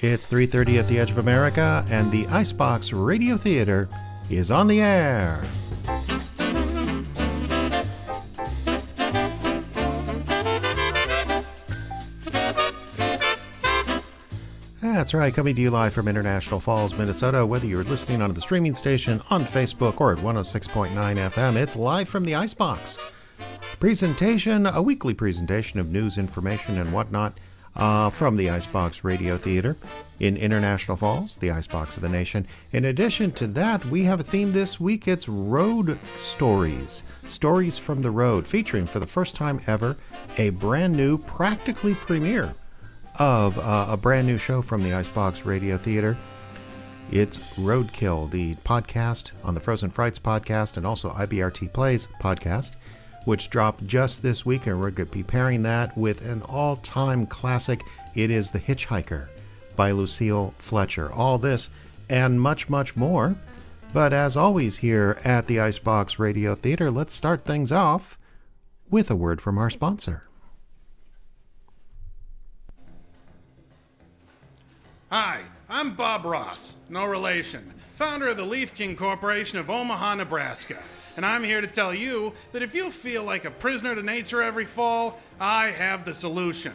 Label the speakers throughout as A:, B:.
A: It's 3:30 at the Edge of America, and the Icebox Radio Theater is on the air. That's right, coming to you live from International Falls, Minnesota. Whether you're listening on the streaming station, on Facebook, or at 106.9 FM, it's live from the Icebox. Presentation, a weekly presentation of news, information, and whatnot from the Icebox Radio Theater in International Falls, the Icebox of the nation. In addition to that, we have a theme this week. It's Road Stories. Stories from the Road, featuring for the first time ever a brand new, practically premiere of a brand new show from the Icebox Radio Theater. It's Roadkill, the podcast on the Frozen Frights podcast and also IBRT Plays podcast, which dropped just this week, and we're going to be pairing that with an all-time classic. It is The Hitchhiker by Lucille Fletcher. All this and much, much more. But as always here at the Icebox Radio Theater, let's start things off with a word from our sponsor.
B: Hi, I'm Bob Ross, no relation, founder of the Leaf King Corporation of Omaha, Nebraska. And I'm here to tell you that if you feel like a prisoner to nature every fall, I have the solution.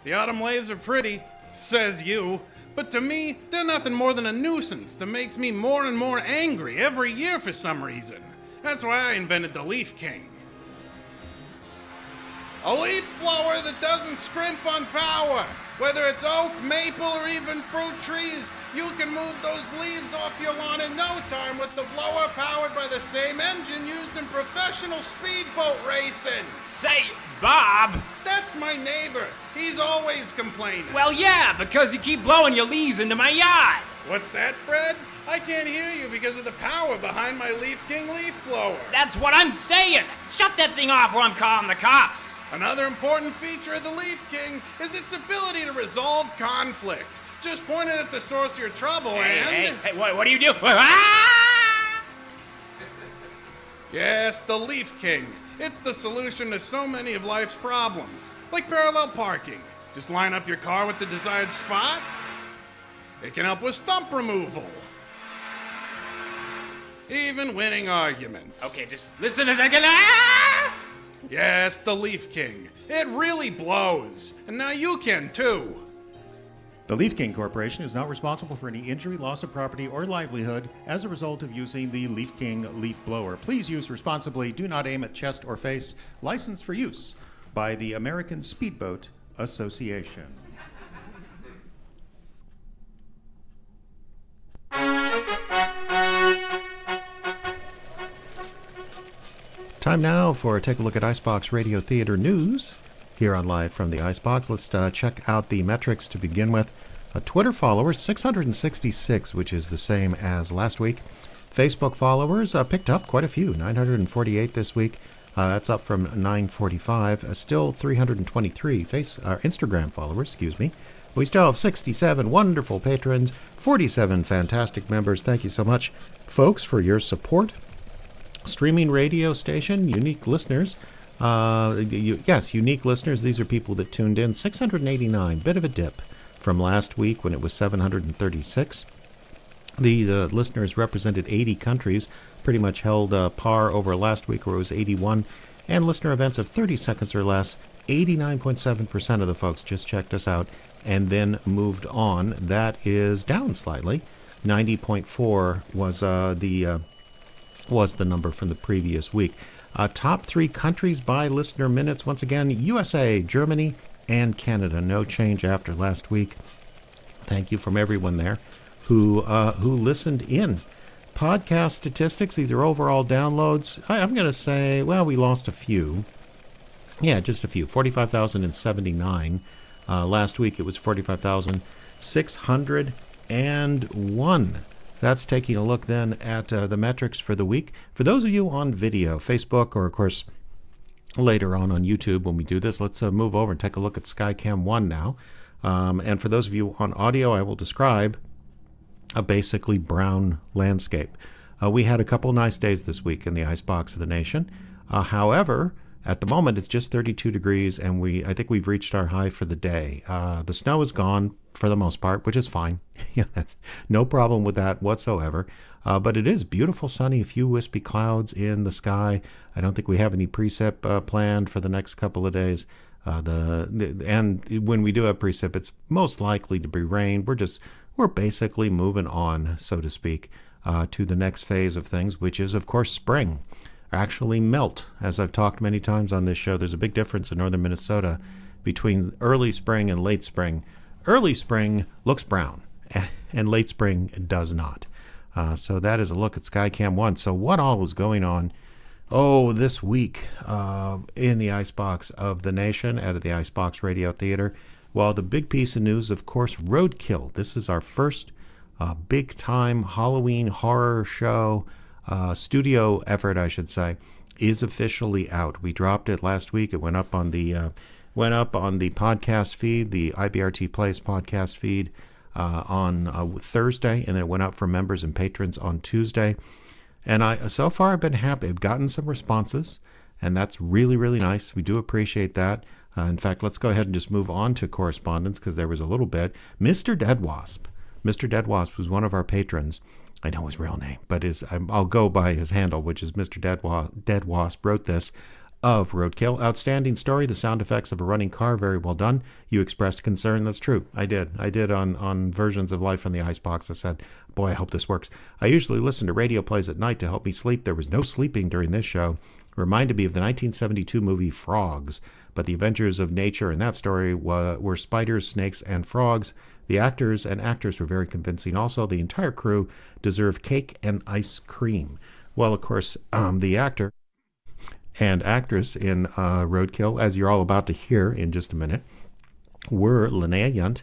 B: The autumn leaves are pretty, says you, but to me, they're nothing more than a nuisance that makes me more and more angry every year for some reason. That's why I invented the Leaf King. A leaf blower that doesn't scrimp on power. Whether it's oak, maple, or even fruit trees, you can move those leaves off your lawn in no time with the blower powered by the same engine used in professional speedboat racing.
C: Say, Bob!
B: That's my neighbor. He's always complaining.
C: Well, yeah, because you keep blowing your leaves into my yard.
B: What's that, Fred? I can't hear you because of the power behind my Leaf King leaf blower.
C: That's what I'm saying. Shut that thing off or I'm calling the cops.
B: Another important feature of the Leaf King is its ability to resolve conflict. Just point it at the source of your trouble
C: Hey, what do you do?
B: Yes, the Leaf King. It's the solution to so many of life's problems, like parallel parking. Just line up your car with the desired spot. It can help with stump removal. Even winning arguments.
C: Okay, just listen a second.
B: Yes, the Leaf King. It really blows. And now you can, too.
A: The Leaf King Corporation is not responsible for any injury, loss of property, or livelihood as a result of using the Leaf King leaf blower. Please use responsibly. Do not aim at chest or face. Licensed for use by the American Speedboat Association. Time now for Take a Look at Icebox Radio Theater News here on Live from the Icebox. Let's check out the metrics to begin with. Twitter followers, 666, which is the same as last week. Facebook followers picked up quite a few, 948 this week. That's up from 945. Still 323 Instagram followers, We still have 67 wonderful patrons, 47 fantastic members. Thank you so much, folks, for your support. Streaming radio station, unique listeners. Yes, unique listeners. These are people that tuned in. 689, bit of a dip from last week when it was 736. The listeners represented 80 countries, pretty much held par over last week where it was 81. And listener events of 30 seconds or less, 89.7% of the folks just checked us out and then moved on. That is down slightly. 90.4 was the number from the previous week. Top 3 countries by listener minutes. Once again, USA, Germany, and Canada. No change after last week. Thank you from everyone there who listened in. Podcast statistics, these are overall downloads. I'm going to say, well, we lost a few. Yeah, just a few. 45,079. Last week it was 45,601. That's taking a look then at the metrics for the week. For those of you on video, Facebook, or of course later on YouTube when we do this, let's move over and take a look at Skycam 1 now. And for those of you on audio, I will describe a basically brown landscape. We had a couple nice days this week in the Icebox of the Nation. However, At the moment, it's just 32 degrees, and I think we've reached our high for the day. The snow is gone for the most part, which is fine. Yeah, that's no problem with that whatsoever. But it is beautiful, sunny, a few wispy clouds in the sky. I don't think we have any precip planned for the next couple of days. And when we do have precip, it's most likely to be rain. We're basically moving on, so to speak, to the next phase of things, which is, of course, spring. Actually melt. As I've talked many times on this show, there's a big difference in northern Minnesota between early spring and late spring. Early spring looks brown, and late spring does not. So that is a look at Skycam 1. So what all is going on this week in the Icebox of the nation out of the Icebox Radio Theater? Well, the big piece of news, of course, Roadkill. This is our first big-time Halloween horror show, studio effort, I should say, is officially out. We dropped it last week. It went up on the podcast feed, the IBRT Plays podcast feed on Thursday, and then it went up for members and patrons on Tuesday. And so far I've been happy. I've gotten some responses, and that's really, really nice. We do appreciate that. In fact, let's go ahead and just move on to correspondence because there was a little bit. Mr. Dead Wasp. Mr. Dead Wasp was one of our patrons. I know his real name, but I'll go by his handle, which is Mr. Dead Wasp, wrote this of Roadkill. Outstanding story. The sound effects of a running car, very well done. You expressed concern. That's true. I did on versions of Life from the Icebox. I said, boy, I hope this works. I usually listen to radio plays at night to help me sleep. There was no sleeping during this show. Reminded me of the 1972 movie Frogs, but the Avengers of Nature in that story were spiders, snakes, and frogs. The actors and actors were very convincing. Also, the entire crew deserved cake and ice cream. Well, of course, the actor and actress in Roadkill, as you're all about to hear in just a minute, were Linnea Yunt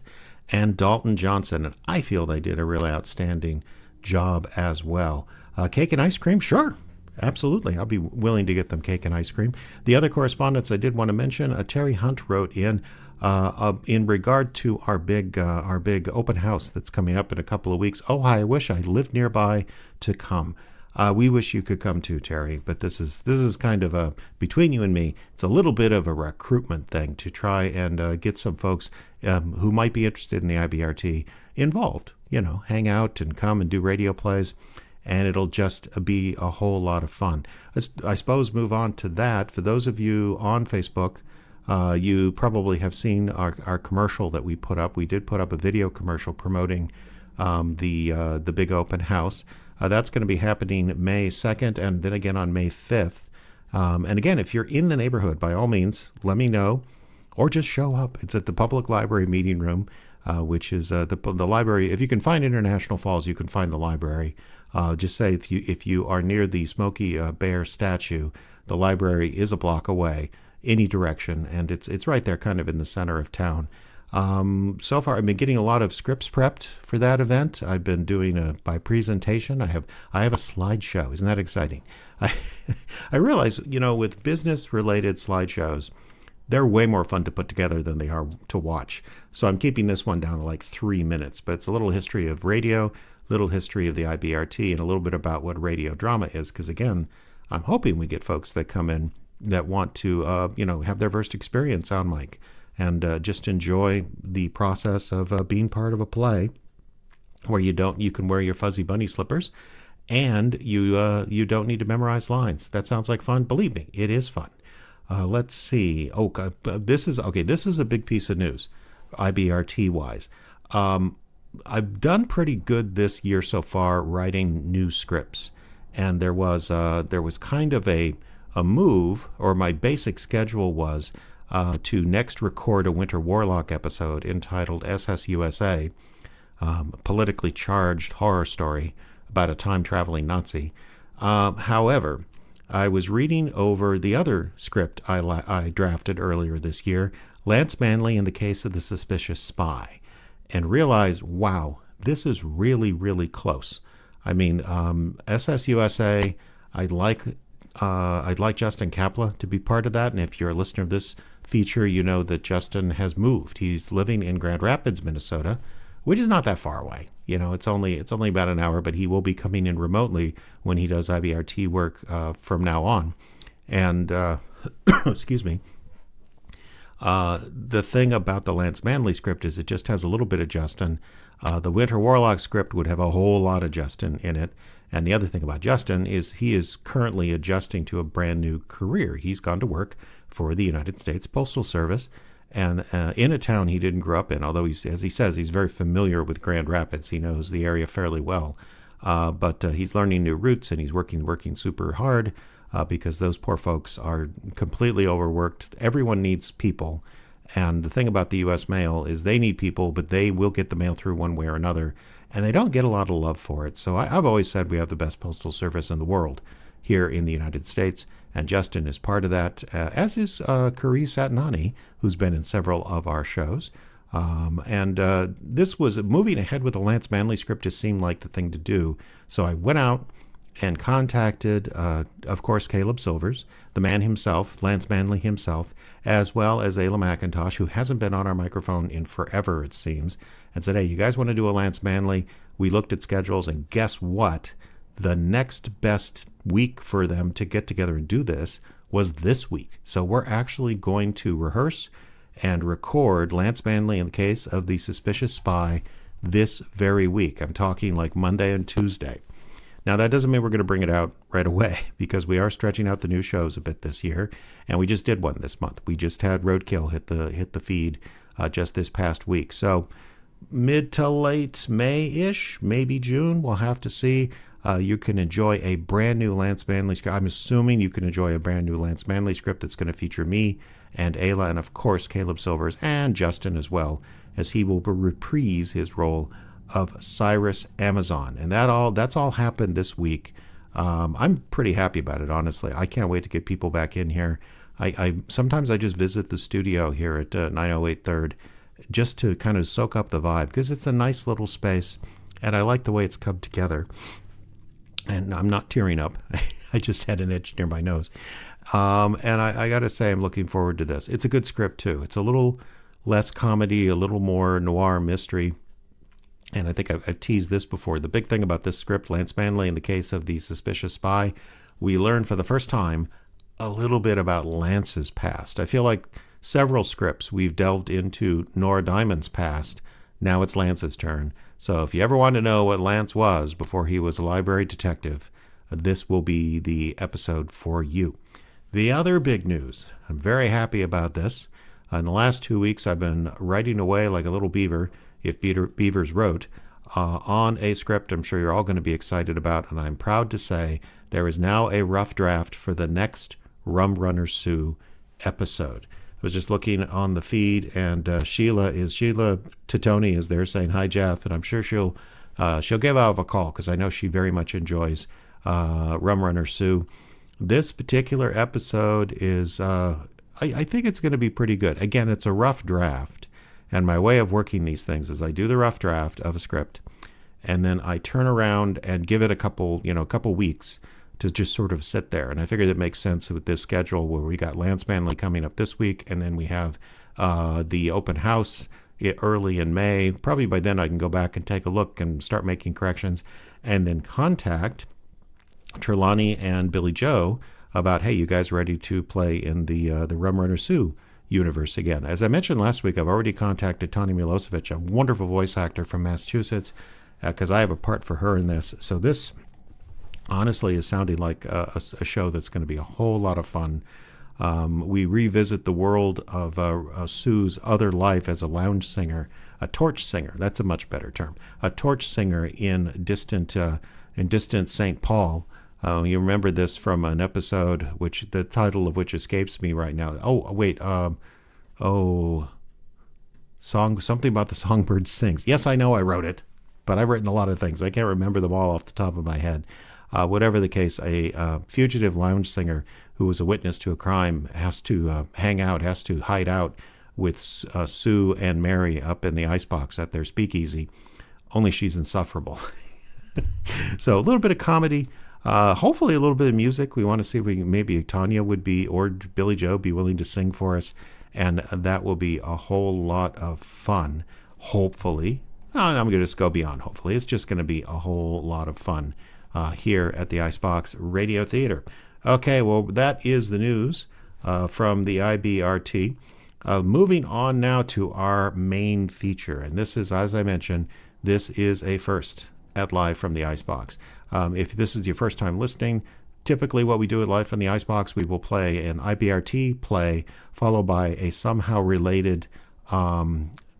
A: and Dalton Johnson. And I feel they did a really outstanding job as well. Cake and ice cream? Sure. Absolutely. I'll be willing to get them cake and ice cream. The other correspondence I did want to mention, Terry Hunt wrote in regard to our big open house that's coming up in a couple of weeks. Oh, I wish I lived nearby to come. We wish you could come too, Terry, but this is kind of between you and me, it's a little bit of a recruitment thing to try and get some folks who might be interested in the IBRT involved, hang out and come and do radio plays, and it'll just be a whole lot of fun. I suppose move on to that. For those of you on Facebook, you probably have seen our commercial that we put up. We did put up a video commercial promoting the big open house. That's going to be happening May 2nd and then again on May 5th. And again, if you're in the neighborhood, by all means, let me know or just show up. It's at the Public Library Meeting Room, which is the library. If you can find International Falls, you can find the library. Just say if you are near the Smokey Bear statue, the library is a block away, any direction, and it's right there kind of in the center of town. So far, I've been getting a lot of scripts prepped for that event. I've been doing by presentation. I have a slideshow. Isn't that exciting? I realize, with business-related slideshows, they're way more fun to put together than they are to watch. So I'm keeping this one down to like 3 minutes, but it's a little history of radio, little history of the IBRT, and a little bit about what radio drama is. Because again, I'm hoping we get folks that come in that want to, have their first experience on mic and just enjoy the process of being part of a play where you can wear your fuzzy bunny slippers and you don't need to memorize lines. That sounds like fun. Believe me, it is fun. Let's see. This is a big piece of news, IBRT wise. I've done pretty good this year so far writing new scripts, and there was kind of a move, or my basic schedule was to next record a Winter Warlock episode entitled SSUSA, politically charged horror story about a time-traveling Nazi. However, I was reading over the other script I drafted earlier this year, Lance Manley in the Case of the Suspicious Spy, and realized, wow, this is really, really close. I mean, SSUSA, I'd like Justin Kapla to be part of that, and if you're a listener of this feature, you know that Justin has moved. He's living in Grand Rapids, Minnesota, which is not that far away. It's only about an hour, but he will be coming in remotely when he does IBRT work from now on. And excuse me. The thing about the Lance Manley script is it just has a little bit of Justin. The Winter Warlock script would have a whole lot of Justin in it. And the other thing about Justin is he is currently adjusting to a brand new career. He's gone to work for the United States Postal Service, and in a town he didn't grow up in, although he's, as he says, he's very familiar with Grand Rapids. He knows the area fairly well. But he's learning new routes, and he's working super hard because those poor folks are completely overworked. Everyone needs people. And the thing about the U.S. mail is they need people, but they will get the mail through one way or another. And they don't get a lot of love for it. So I've always said we have the best postal service in the world here in the United States. And Justin is part of that, as is Kari Satanani, who's been in several of our shows. This was moving ahead with the Lance Manley script just seemed like the thing to do. So I went out and contacted, of course, Caleb Silvers, the man himself, Lance Manley himself, as well as Ayla McIntosh, who hasn't been on our microphone in forever, it seems, and said, hey, you guys want to do a Lance Manley? We looked at schedules, and guess what? The next best week for them to get together and do this was this week. So we're actually going to rehearse and record Lance Manley in the case of the suspicious spy this very week. I'm talking like Monday and Tuesday. Now, that doesn't mean we're going to bring it out right away because we are stretching out the new shows a bit this year, and we just did one this month. We just had Roadkill hit the feed just this past week. So mid to late May-ish, maybe June, we'll have to see. You can enjoy a brand new Lance Manley script. I'm assuming you can enjoy a brand new Lance Manley script that's going to feature me and Ayla and, of course, Caleb Silvers and Justin as well, as he will reprise his role of Cyrus Amazon. And that's all happened this week. I'm pretty happy about it, honestly. I can't wait to get people back in here. Sometimes I just visit the studio here at 908 3rd just to kind of soak up the vibe because it's a nice little space and I like the way it's come together. And I'm not tearing up. I just had an itch near my nose. And I got to say, I'm looking forward to this. It's a good script, too. It's a little less comedy, a little more noir mystery. And I think I've teased this before. The big thing about this script, Lance Manley, in the case of the suspicious spy, we learned for the first time a little bit about Lance's past. I feel like several scripts we've delved into Nora Diamond's past. Now it's Lance's turn. So if you ever want to know what Lance was before he was a library detective, this will be the episode for you. The other big news, I'm very happy about this. In the last 2 weeks, I've been writing away like a little beaver, if beavers wrote, on a script I'm sure you're all going to be excited about, and I'm proud to say there is now a rough draft for the next Rum Runner Sue episode. I was just looking on the feed, and Sheila Titoni is there saying hi, Jeff, and I'm sure she'll give out a call because I know she very much enjoys Rum Runner Sue. This particular episode is, I think it's going to be pretty good. Again, it's a rough draft, and my way of working these things is I do the rough draft of a script, and then I turn around and give it a couple weeks to just sort of sit there. And I figured it makes sense with this schedule where we got Lance Manley coming up this week, and then we have the open house early in May. Probably by then I can go back and take a look and start making corrections, and then contact Trelawney and Billy Joe about, hey, you guys ready to play in the Rum Runner Sue universe again? As I mentioned last week, I've already contacted Tony Milosevic, a wonderful voice actor from Massachusetts, because I have a part for her in this. So this honestly is sounding like a show that's going to be a whole lot of fun. We revisit the world of Sue's other life as a lounge singer, a torch singer. That's a much better term. A torch singer in distant St. Paul. You remember this from an episode, which the title of which escapes me right now. Oh, wait. Something about the songbird sings. Yes, I know I wrote it, but I've written a lot of things. I can't remember them all off the top of my head. Whatever the case, a fugitive lounge singer who was a witness to a crime has to hide out with Sue and Mary up in the Icebox at their speakeasy. Only she's insufferable. So a little bit of comedy. Hopefully a little bit of music. We want to see if maybe Tanya would be, or Billy Joe be willing to sing for us. And that will be a whole lot of fun. Hopefully. I'm going to just go beyond hopefully. It's just going to be a whole lot of fun here at the Icebox Radio Theater. Okay, well, that is the news. from the IBRT. Moving on now to our main feature. And this is, as I mentioned, this is a first at Live from the Icebox. If this is your first time listening, typically what we do at Live from the Icebox, we will play an IBRT play followed by a somehow related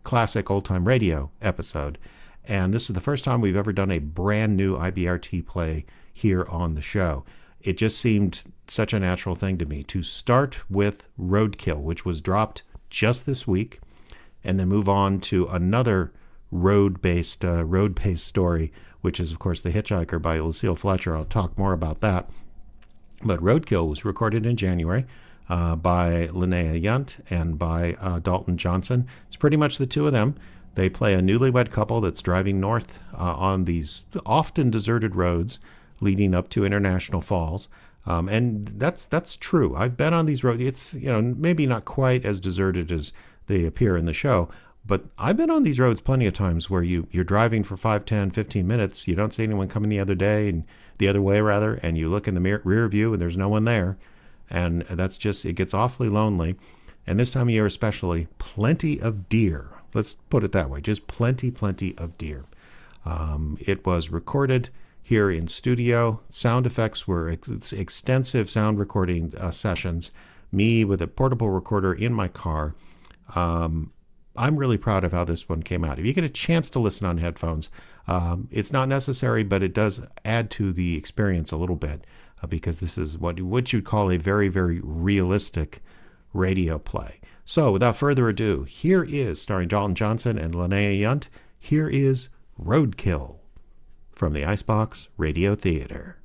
A: classic old-time radio episode. And this is the first time we've ever done a brand new IBRT play here on the show. It just seemed such a natural thing to me to start with Roadkill, which was dropped just this week, and then move on to another road-based story, which is, of course, The Hitchhiker by Lucille Fletcher. I'll talk more about that. But Roadkill was recorded in January by Linnea Yunt and by Dalton Johnson. It's pretty much the two of them. They play a newlywed couple that's driving north on these often deserted roads leading up to International Falls. And that's true. I've been on these roads. It's, maybe not quite as deserted as they appear in the show, but I've been on these roads plenty of times where you're driving for 5, 10, 15 minutes. You don't see anyone coming the other way, and you look in the rear view and there's no one there. And that's just, it gets awfully lonely. And this time of year especially, plenty of deer. Let's put it that way. Just plenty of deer. It was recorded here in studio. Sound effects were extensive sound recording sessions. Me with a portable recorder in my car. I'm really proud of how this one came out. If you get a chance to listen on headphones, it's not necessary, but it does add to the experience a little bit because this is what you'd call a very, very realistic radio play. So without further ado, here is, starring Dalton Johnson and Linnea Yunt, here is Roadkill from the Icebox Radio Theater.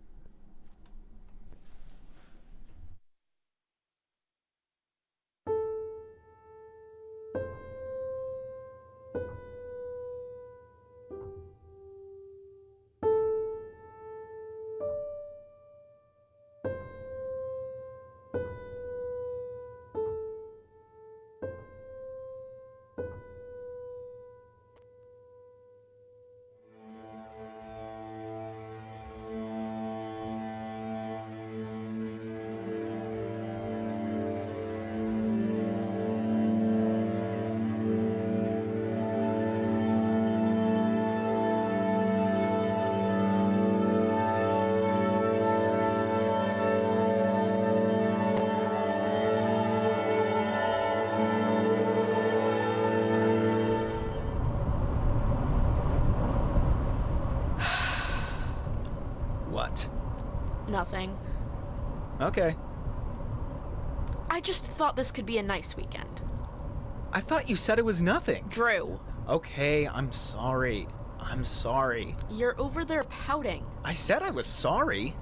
D: What?
E: Nothing.
D: Okay.
E: I just thought this could be a nice weekend.
D: I thought you said it was nothing.
E: Drew,
D: Okay, I'm sorry. I'm sorry.
E: you're over there pouting.
D: I said I was sorry.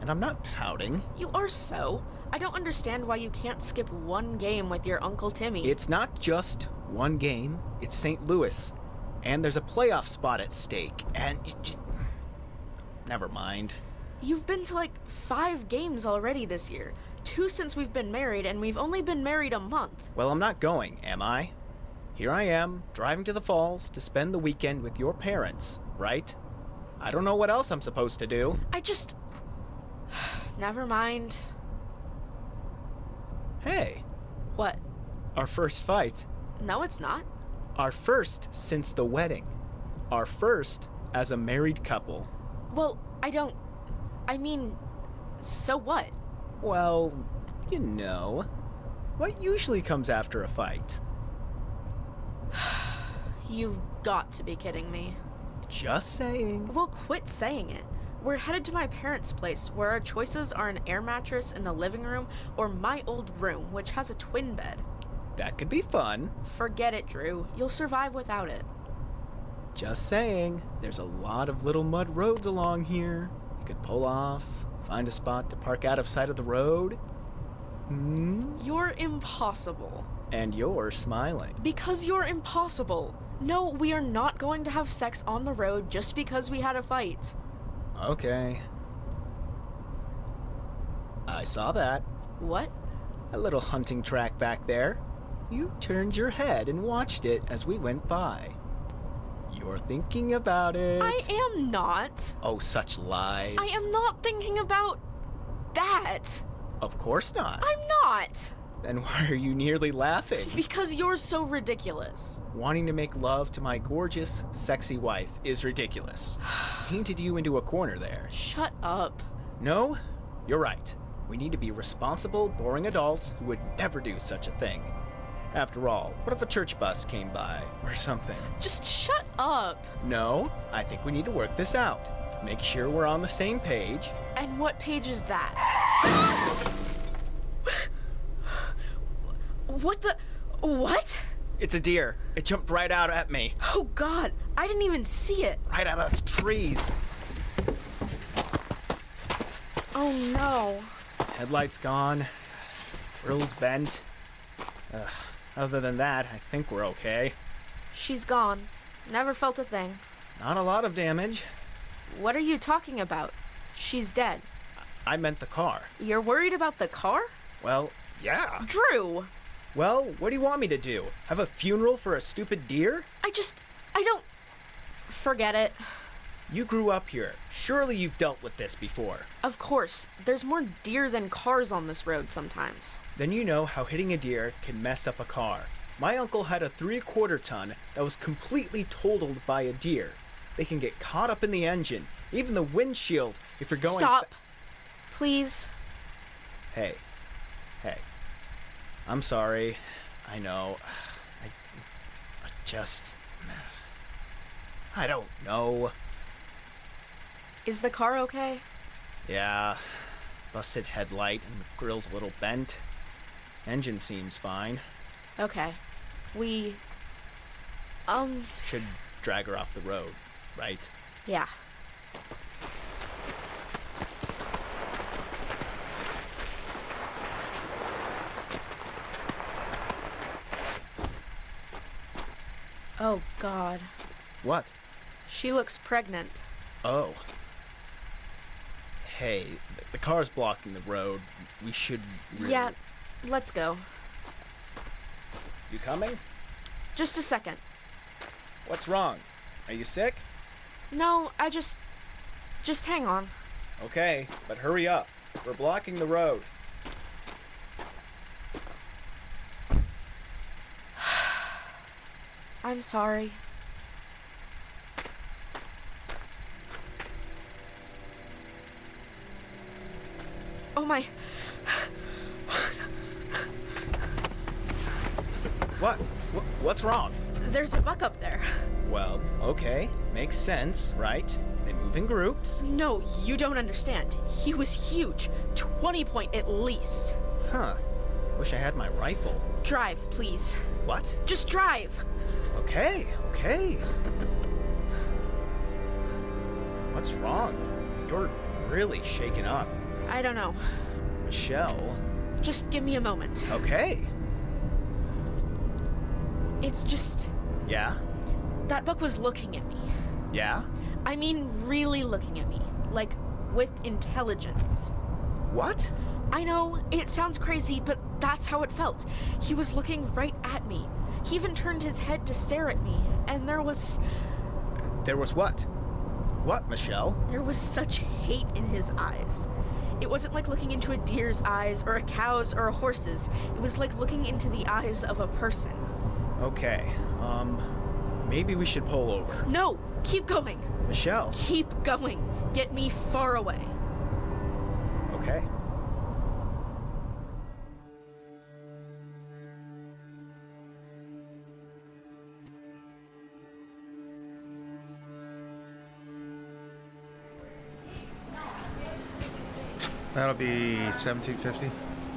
D: And I'm not pouting.
E: You are so. I don't understand why you can't skip one game with your Uncle Timmy.
D: It's not just one game. It's St. Louis. And there's a playoff spot at stake. And you just... Never mind.
E: You've been to like 5 games already this year. 2 since we've been married, and we've only been married a month.
D: Well, I'm not going, am I? Here I am, driving to the falls to spend the weekend with your parents, right? I don't know what else I'm supposed to do.
E: I just... Never mind.
D: Hey,
E: What?
D: our first fight.
E: No, it's not.
D: Our first since the wedding. Our first as a married couple.
E: Well, I mean, so what?
D: Well, you know. What usually comes after a fight?
E: You've got to be kidding me.
D: Just saying.
E: Well, quit saying it. We're headed to my parents' place, where our choices are an air mattress in the living room or my old room, which has a twin bed.
D: That could be fun.
E: Forget it, Drew. You'll survive without it.
D: Just saying. There's a lot of little mud roads along here. You could pull off, find a spot to park out of sight of the road.
E: You're impossible.
D: And you're smiling.
E: Because you're impossible. No, we are not going to have sex on the road just because we had a fight.
D: Okay. I saw that.
E: What?
D: A little hunting track back there. You turned your head and watched it as we went by. You're thinking about it.
E: I am not.
D: Oh, such lies.
E: I am not thinking about that.
D: Of course not.
E: I'm not!
D: Then why are you nearly laughing?
E: Because you're so ridiculous.
D: Wanting to make love to my gorgeous, sexy wife is ridiculous. Painted you into a corner there.
E: Shut up.
D: No, you're right. We need to be responsible, boring adults who would never do such a thing. After all, what if a church bus came by or something?
E: Just shut up.
D: No, I think we need to work this out. Make sure we're on the same page.
E: And what page is that? What the... What?
D: It's a deer. It jumped right out at me.
E: Oh God, I didn't even see it.
D: Right out of the trees.
E: Oh no.
D: Headlights gone. Grill's bent. Other than that, I think we're okay.
E: She's gone. Never felt a thing.
D: Not a lot of damage.
E: What are you talking about? She's dead.
D: I meant the car.
E: You're worried about the car?
D: Well, yeah.
E: Drew!
D: Well, what do you want me to do? Have a funeral for a stupid deer?
E: I don't... Forget it.
D: You grew up here. Surely you've dealt with this before.
E: Of course. There's more deer than cars on this road sometimes.
D: Then you know how hitting a deer can mess up a car. My uncle had a 3/4 ton that was completely totaled by a deer. They can get caught up in the engine, even the windshield, if you're going...
E: Stop. Please.
D: Hey. I'm sorry. I know. I don't know.
E: Is the car okay?
D: Yeah. Busted headlight and the grill's a little bent. Engine seems fine.
E: Okay. We...
D: Should drag her off the road, right?
E: Yeah. Oh, God.
D: What?
E: She looks pregnant.
D: Oh. Hey, the car's blocking the road. We should really...
E: Yeah, let's go.
D: You coming?
E: Just a second.
D: What's wrong? Are you sick?
E: No, Just hang on.
D: Okay, but hurry up. We're blocking the road.
E: I'm sorry. Oh my...
D: What? What's wrong?
E: There's a buck up there.
D: Well, okay. Makes sense, right? They move in groups.
E: No, you don't understand. He was huge. 20 point at least.
D: Huh. Wish I had my rifle.
E: Drive, please.
D: What?
E: Just drive.
D: Okay. What's wrong? You're really shaken up.
E: I don't know.
D: Michelle?
E: Just give me a moment.
D: Okay.
E: It's just...
D: Yeah?
E: That buck was looking at me.
D: Yeah?
E: I mean, really looking at me. Like, with intelligence.
D: What?
E: I know, it sounds crazy, but that's how it felt. He was looking right at me. He even turned his head to stare at me, and there was...
D: There was what? What, Michelle?
E: There was such hate in his eyes. It wasn't like looking into a deer's eyes, or a cow's, or a horse's. It was like looking into the eyes of a person.
D: Okay, maybe we should pull over.
E: No! Keep going!
D: Michelle.
E: Keep going! Get me far away.
D: Okay.
A: That'll be $17.50.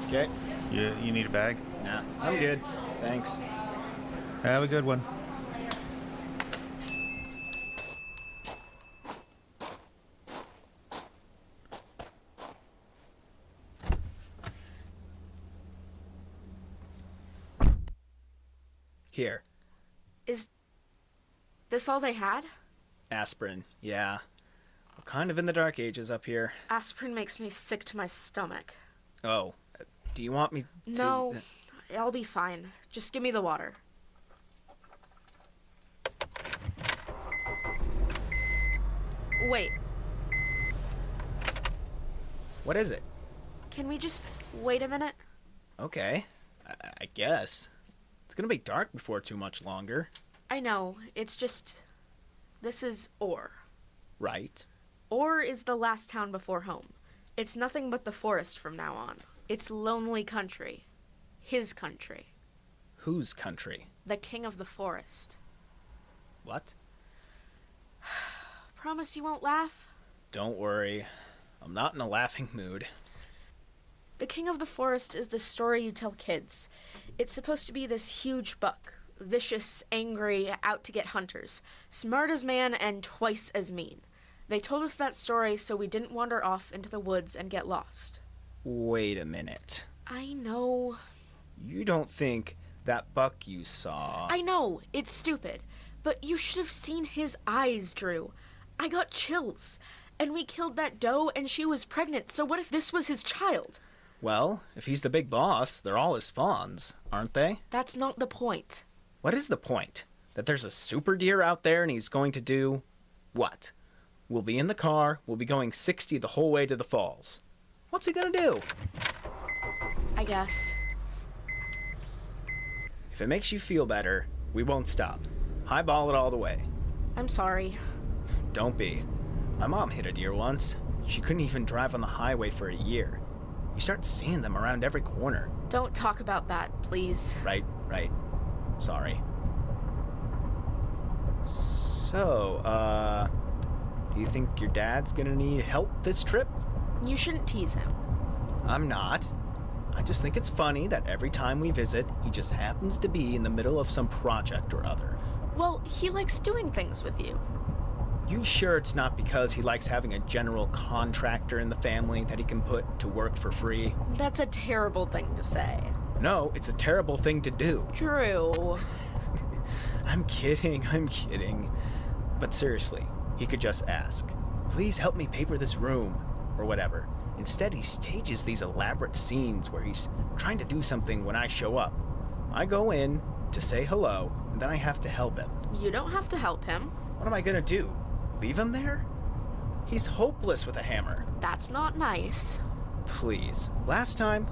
D: Okay.
A: You need a bag?
D: Nah, I'm good. Thanks.
A: Have a good one.
D: Here.
E: Is this all they had?
D: Aspirin. Yeah. We're kind of in the dark ages up here.
E: Aspirin makes me sick to my stomach.
D: Oh. Do you want me to...
E: No, I'll be fine. Just give me the water. Wait,
D: What is it?
E: Can we just wait a minute?
D: Okay, I guess. It's gonna be dark before too much longer.
E: I know, it's just... This is Orr.
D: Right.
E: Orr is the last town before home. It's nothing but the forest from now on. It's lonely country. His country.
D: Whose country?
E: The king of the forest.
D: What?
E: Promise you won't laugh?
D: Don't worry. I'm not in a laughing mood.
E: The king of the forest is the story you tell kids. It's supposed to be this huge buck. Vicious, angry, out to get hunters. Smart as man and twice as mean. They told us that story so we didn't wander off into the woods and get lost.
D: Wait a minute.
E: I know.
D: You don't think that buck you saw...
E: I know, it's stupid. But you should have seen his eyes, Drew. I got chills. And we killed that doe and she was pregnant, so what if this was his child?
D: Well, if he's the big boss, they're all his fawns, aren't they?
E: That's not the point.
D: What is the point? That there's a super deer out there and he's going to do... what? We'll be in the car, we'll be going 60 the whole way to the falls. What's he gonna do?
E: I guess.
D: If it makes you feel better, we won't stop. Highball it all the way.
E: I'm sorry.
D: Don't be. My mom hit a deer once. She couldn't even drive on the highway for a year. You start seeing them around every corner.
E: Don't talk about that, please.
D: Right. Sorry. So, do you think your dad's gonna need help this trip?
E: You shouldn't tease him.
D: I'm not. I just think it's funny that every time we visit, he just happens to be in the middle of some project or other.
E: Well, he likes doing things with you.
D: You sure it's not because he likes having a general contractor in the family that he can put to work for free?
E: That's a terrible thing to say.
D: No, it's a terrible thing to do.
E: Drew.
D: I'm kidding. But seriously, he could just ask, "Please help me paper this room," or whatever. Instead, he stages these elaborate scenes where he's trying to do something when I show up. I go in to say hello, and then I have to help him.
E: You don't have to help him.
D: What am I gonna do? Leave him there? He's hopeless with a hammer.
E: That's not nice.
D: Please. Last time,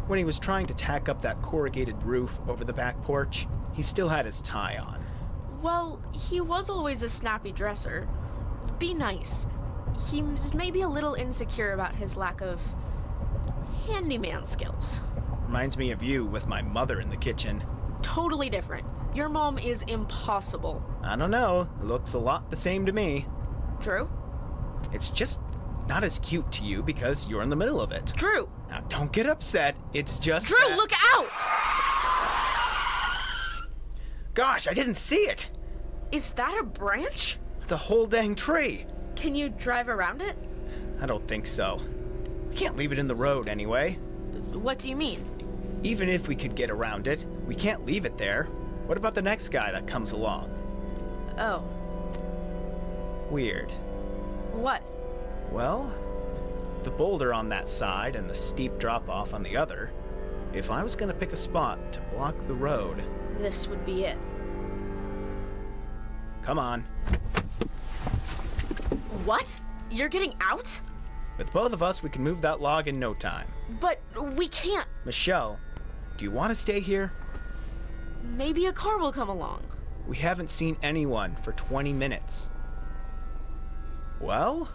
D: when he was trying to tack up that corrugated roof over the back porch, he still had his tie on.
E: Well, he was always a snappy dresser. Be nice. He's maybe a little insecure about his lack of handyman skills.
D: Reminds me of you with my mother in the kitchen.
E: Totally different. Your mom is impossible.
D: I don't know. Looks a lot the same to me.
E: Drew?
D: It's just not as cute to you because you're in the middle of it.
E: Drew!
D: Now, don't get upset. It's just
E: Drew,
D: that...
E: look out!
D: Gosh, I didn't see it!
E: Is that a branch?
D: It's a whole dang tree.
E: Can you drive around it?
D: I don't think so. We can't leave it in the road anyway.
E: What do you mean?
D: Even if we could get around it, we can't leave it there. What about the next guy that comes along?
E: Oh.
D: Weird.
E: What?
D: Well, the boulder on that side and the steep drop-off on the other. If I was gonna pick a spot to block the road...
E: This would be it.
D: Come on.
E: What? You're getting out?
D: With both of us, we can move that log in no time.
E: But we can't.
D: Michelle, do you want to stay here?
E: Maybe a car will come along.
D: We haven't seen anyone for 20 minutes. Well?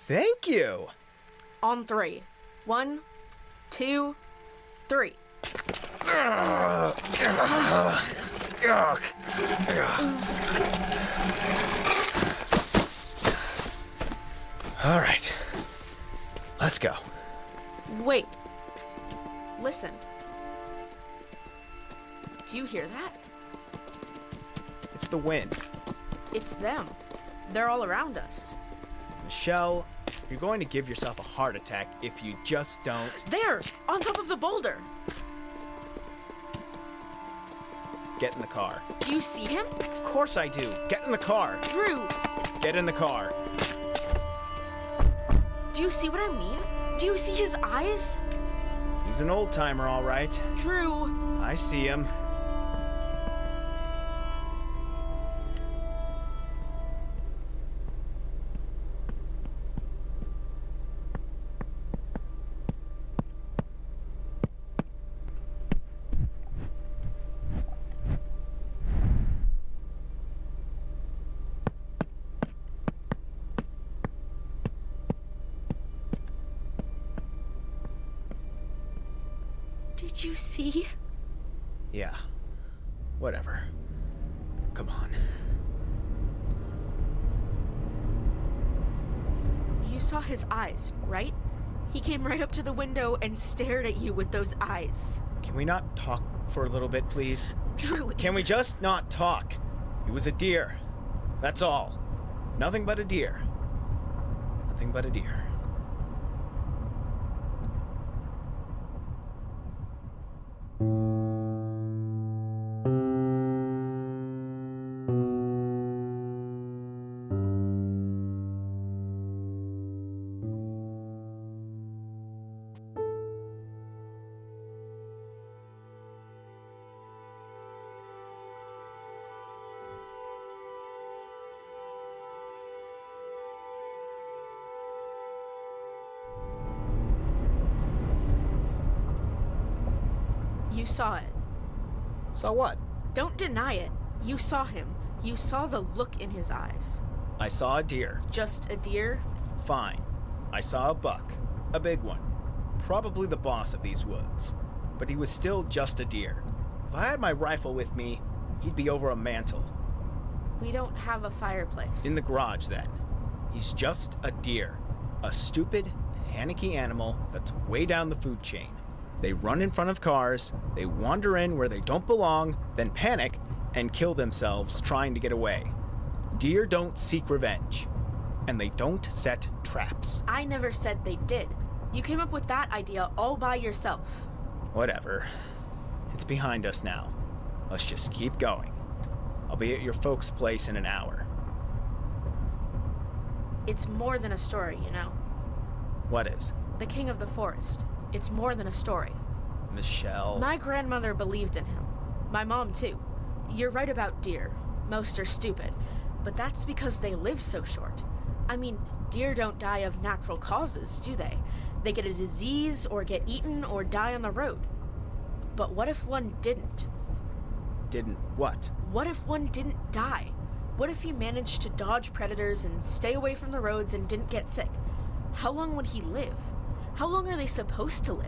D: Thank you!
E: On 3. 1, 2, 3.
D: All right. Let's go.
E: Wait. Listen. Do you hear that?
D: It's the wind.
E: It's them. They're all around us.
D: Michelle, you're going to give yourself a heart attack if you just don't...
E: There! On top of the boulder!
D: Get in the car.
E: Do you see him?
D: Of course I do. Get in the car.
E: Drew!
D: Get in the car.
E: Do you see what I mean? Do you see his eyes?
D: He's an old timer, all right.
E: Drew.
D: I see him.
E: Did you see?
D: Yeah. Whatever. Come on.
E: You saw his eyes, right? He came right up to the window and stared at you with those eyes.
D: Can we not talk for a little bit, please?
E: Drew,
D: Can we just not talk? It was a deer. That's all. Nothing but a deer. Nothing but a deer.
E: You saw it.
D: So what?
E: Don't deny it. You saw him. You saw the look in his eyes.
D: I saw a deer.
E: Just a deer?
D: Fine. I saw a buck. A big one. Probably the boss of these woods. But he was still just a deer. If I had my rifle with me, he'd be over a mantle.
E: We don't have a fireplace.
D: In the garage, then. He's just a deer. A stupid, panicky animal that's way down the food chain. They run in front of cars, they wander in where they don't belong, then panic and kill themselves trying to get away. Deer don't seek revenge, and they don't set traps.
E: I never said they did. You came up with that idea all by yourself.
D: Whatever. It's behind us now. Let's just keep going. I'll be at your folks' place in an hour.
E: It's more than a story, you know.
D: What is?
E: The King of the Forest. It's more than a story.
D: Michelle.
E: My grandmother believed in him. My mom, too. You're right about deer. Most are stupid. But that's because they live so short. I mean, deer don't die of natural causes, do they? They get a disease, or get eaten, or die on the road. But what if one didn't?
D: Didn't what?
E: What if one didn't die? What if he managed to dodge predators and stay away from the roads and didn't get sick? How long would he live? How long are they supposed to live?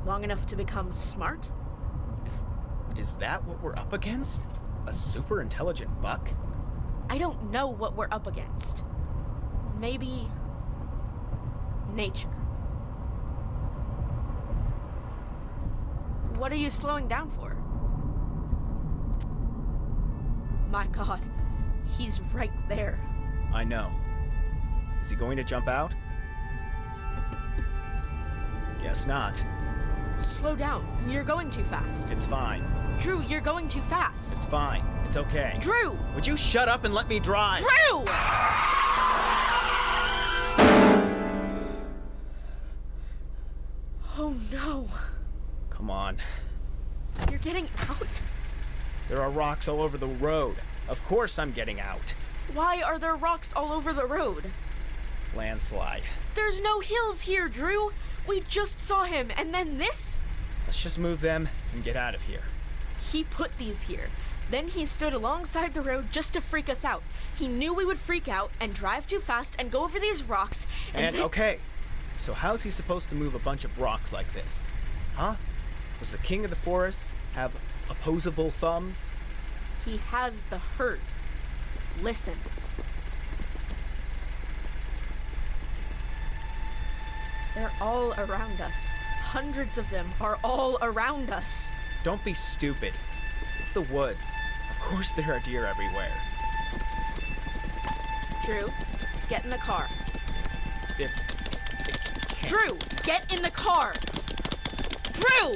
E: Long enough to become smart?
D: Is that what we're up against? A super intelligent buck?
E: I don't know what we're up against. Maybe nature. What are you slowing down for? My God, he's right there.
D: I know. Is he going to jump out? Guess not.
E: Slow down. You're going too fast.
D: It's fine.
E: Drew, you're going too fast.
D: It's fine. It's okay.
E: Drew!
D: Would you shut up and let me drive?
E: Drew! Oh no.
D: Come on.
E: You're getting out?
D: There are rocks all over the road. Of course I'm getting out.
E: Why are there rocks all over the road?
D: Landslide.
E: There's no hills here, Drew. We just saw him, and then this?
D: Let's just move them and get out of here.
E: He put these here. Then he stood alongside the road just to freak us out. He knew we would freak out and drive too fast and go over these rocks, and then...
D: Okay, so how's he supposed to move a bunch of rocks like this? Huh? Does the king of the forest have opposable thumbs?
E: He has the herd. Listen. They're all around us. Hundreds of them are all around us.
D: Don't be stupid. It's the woods. Of course there are deer everywhere.
E: Drew, get in the car.
D: It can't.
E: Drew, get in the car. Drew!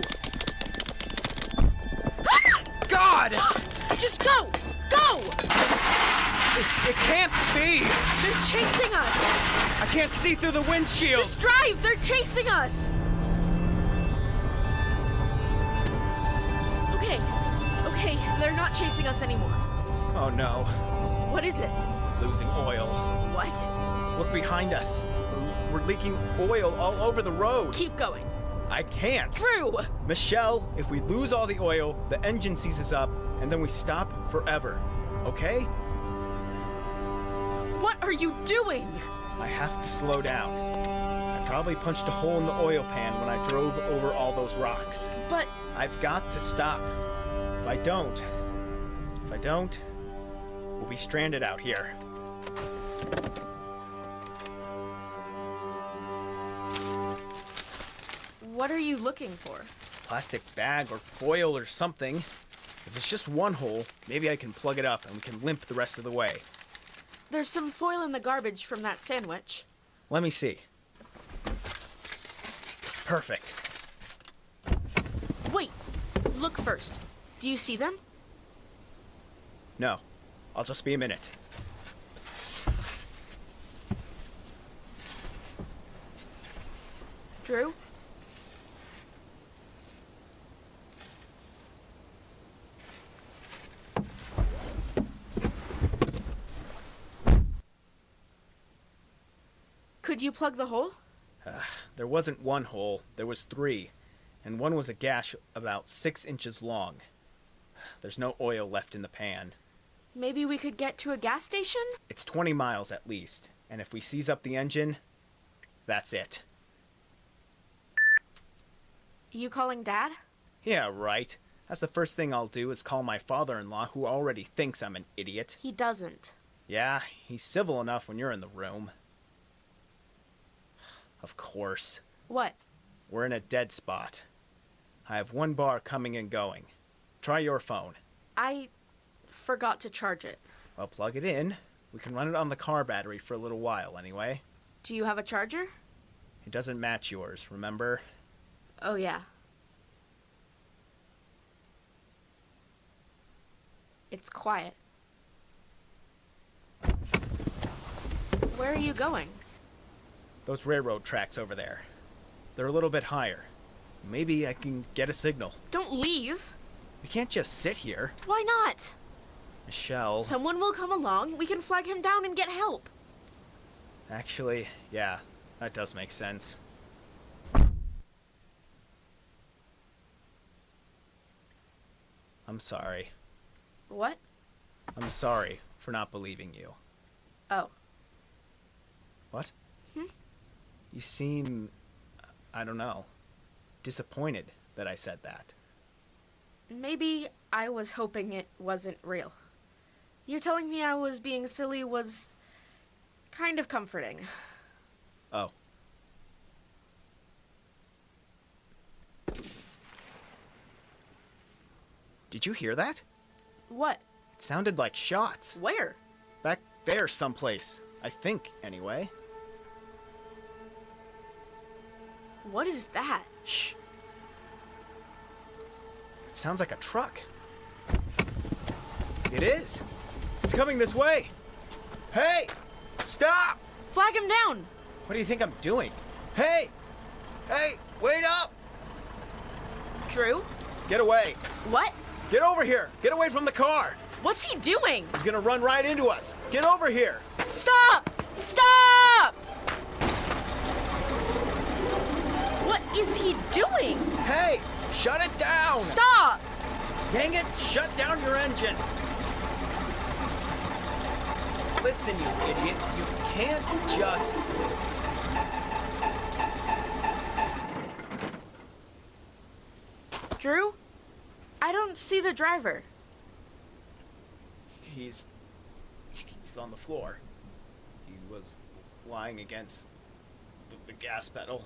D: God!
E: Just go! Go!
D: It can't be!
E: They're chasing us!
D: I can't see through the windshield!
E: Just drive! They're chasing us! Okay, they're not chasing us anymore.
D: Oh no.
E: What is it?
D: Losing oil.
E: What?
D: Look behind us. We're leaking oil all over the road.
E: Keep going.
D: I can't.
E: Drew!
D: Michelle, if we lose all the oil, the engine seizes up, and then we stop forever. Okay?
E: What are you doing?
D: I have to slow down. I probably punched a hole in the oil pan when I drove over all those rocks.
E: But
D: I've got to stop. If I don't, we'll be stranded out here.
E: what are you looking for?
D: Plastic bag or foil or something. If it's just one hole, maybe I can plug it up and we can limp the rest of the way.
E: There's some foil in the garbage from that sandwich.
D: Let me see. Perfect.
E: Wait, look first. Do you see them?
D: No, I'll just be a minute.
E: Drew? Could you plug the hole?
D: There wasn't one hole, there was 3. And one was a gash about 6 inches long. There's no oil left in the pan.
E: Maybe we could get to a gas station?
D: It's 20 miles at least, and if we seize up the engine, that's it.
E: You calling Dad?
D: Yeah, right. That's the first thing I'll do is call my father-in-law, who already thinks I'm an idiot.
E: He doesn't.
D: Yeah, he's civil enough when you're in the room. Of course.
E: What?
D: We're in a dead spot. I have 1 bar coming and going. Try your phone.
E: I forgot to charge it.
D: I'll plug it in. We can run it on the car battery for a little while anyway.
E: Do you have a charger?
D: It doesn't match yours, remember?
E: Oh, yeah. It's quiet. Where are you going?
D: Those railroad tracks over there. They're a little bit higher. Maybe I can get a signal.
E: Don't leave.
D: We can't just sit here.
E: Why not?
D: Michelle.
E: Someone will come along. We can flag him down and get help.
D: Actually, yeah, that does make sense. I'm sorry.
E: What?
D: I'm sorry for not believing you.
E: Oh.
D: What? You seem, I don't know, disappointed that I said that.
E: Maybe I was hoping it wasn't real. You telling me I was being silly was kind of comforting.
D: Oh. Did you hear that?
E: What?
D: It sounded like shots.
E: Where?
D: Back there someplace. I think, anyway.
E: What is that?
D: Shh. It sounds like a truck. It is. It's coming this way. Hey! Stop!
E: Flag him down!
D: What do you think I'm doing? Hey! Hey! Wait up!
E: Drew?
D: Get away!
E: What?
D: Get over here! Get away from the car!
E: What's he doing?
D: He's gonna run right into us! Get over here!
E: Stop! Stop! What is he doing?
D: Hey! Shut it down!
E: Stop!
D: Dang it! Shut down your engine! Listen, you idiot. You can't just...
E: Drew? I don't see the driver.
D: He's on the floor. He was lying against the gas pedal.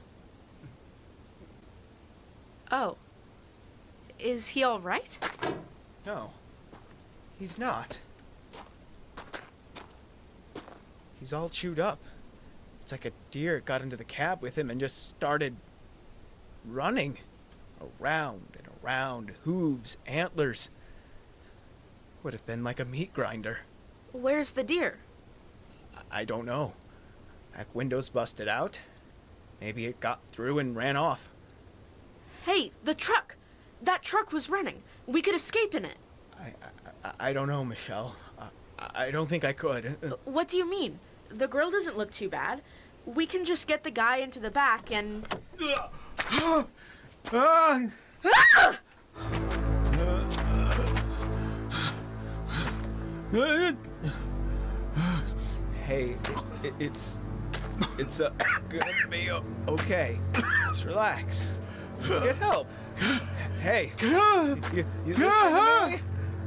E: Oh. Is he all right?
D: No, he's not. He's all chewed up. It's like a deer got into the cab with him and just started running. Around and around, hooves, antlers. Would have been like a meat grinder.
E: Where's the deer?
D: I don't know. Back window's busted out. Maybe it got through and ran off.
E: Hey, the truck! That truck was running. We could escape in it.
D: I don't know, Michelle. I don't think I could.
E: What do you mean? The girl doesn't look too bad. We can just get the guy into the back and...
D: Hey, it's gonna be okay. Just relax. Get help. Hey, you listen to me?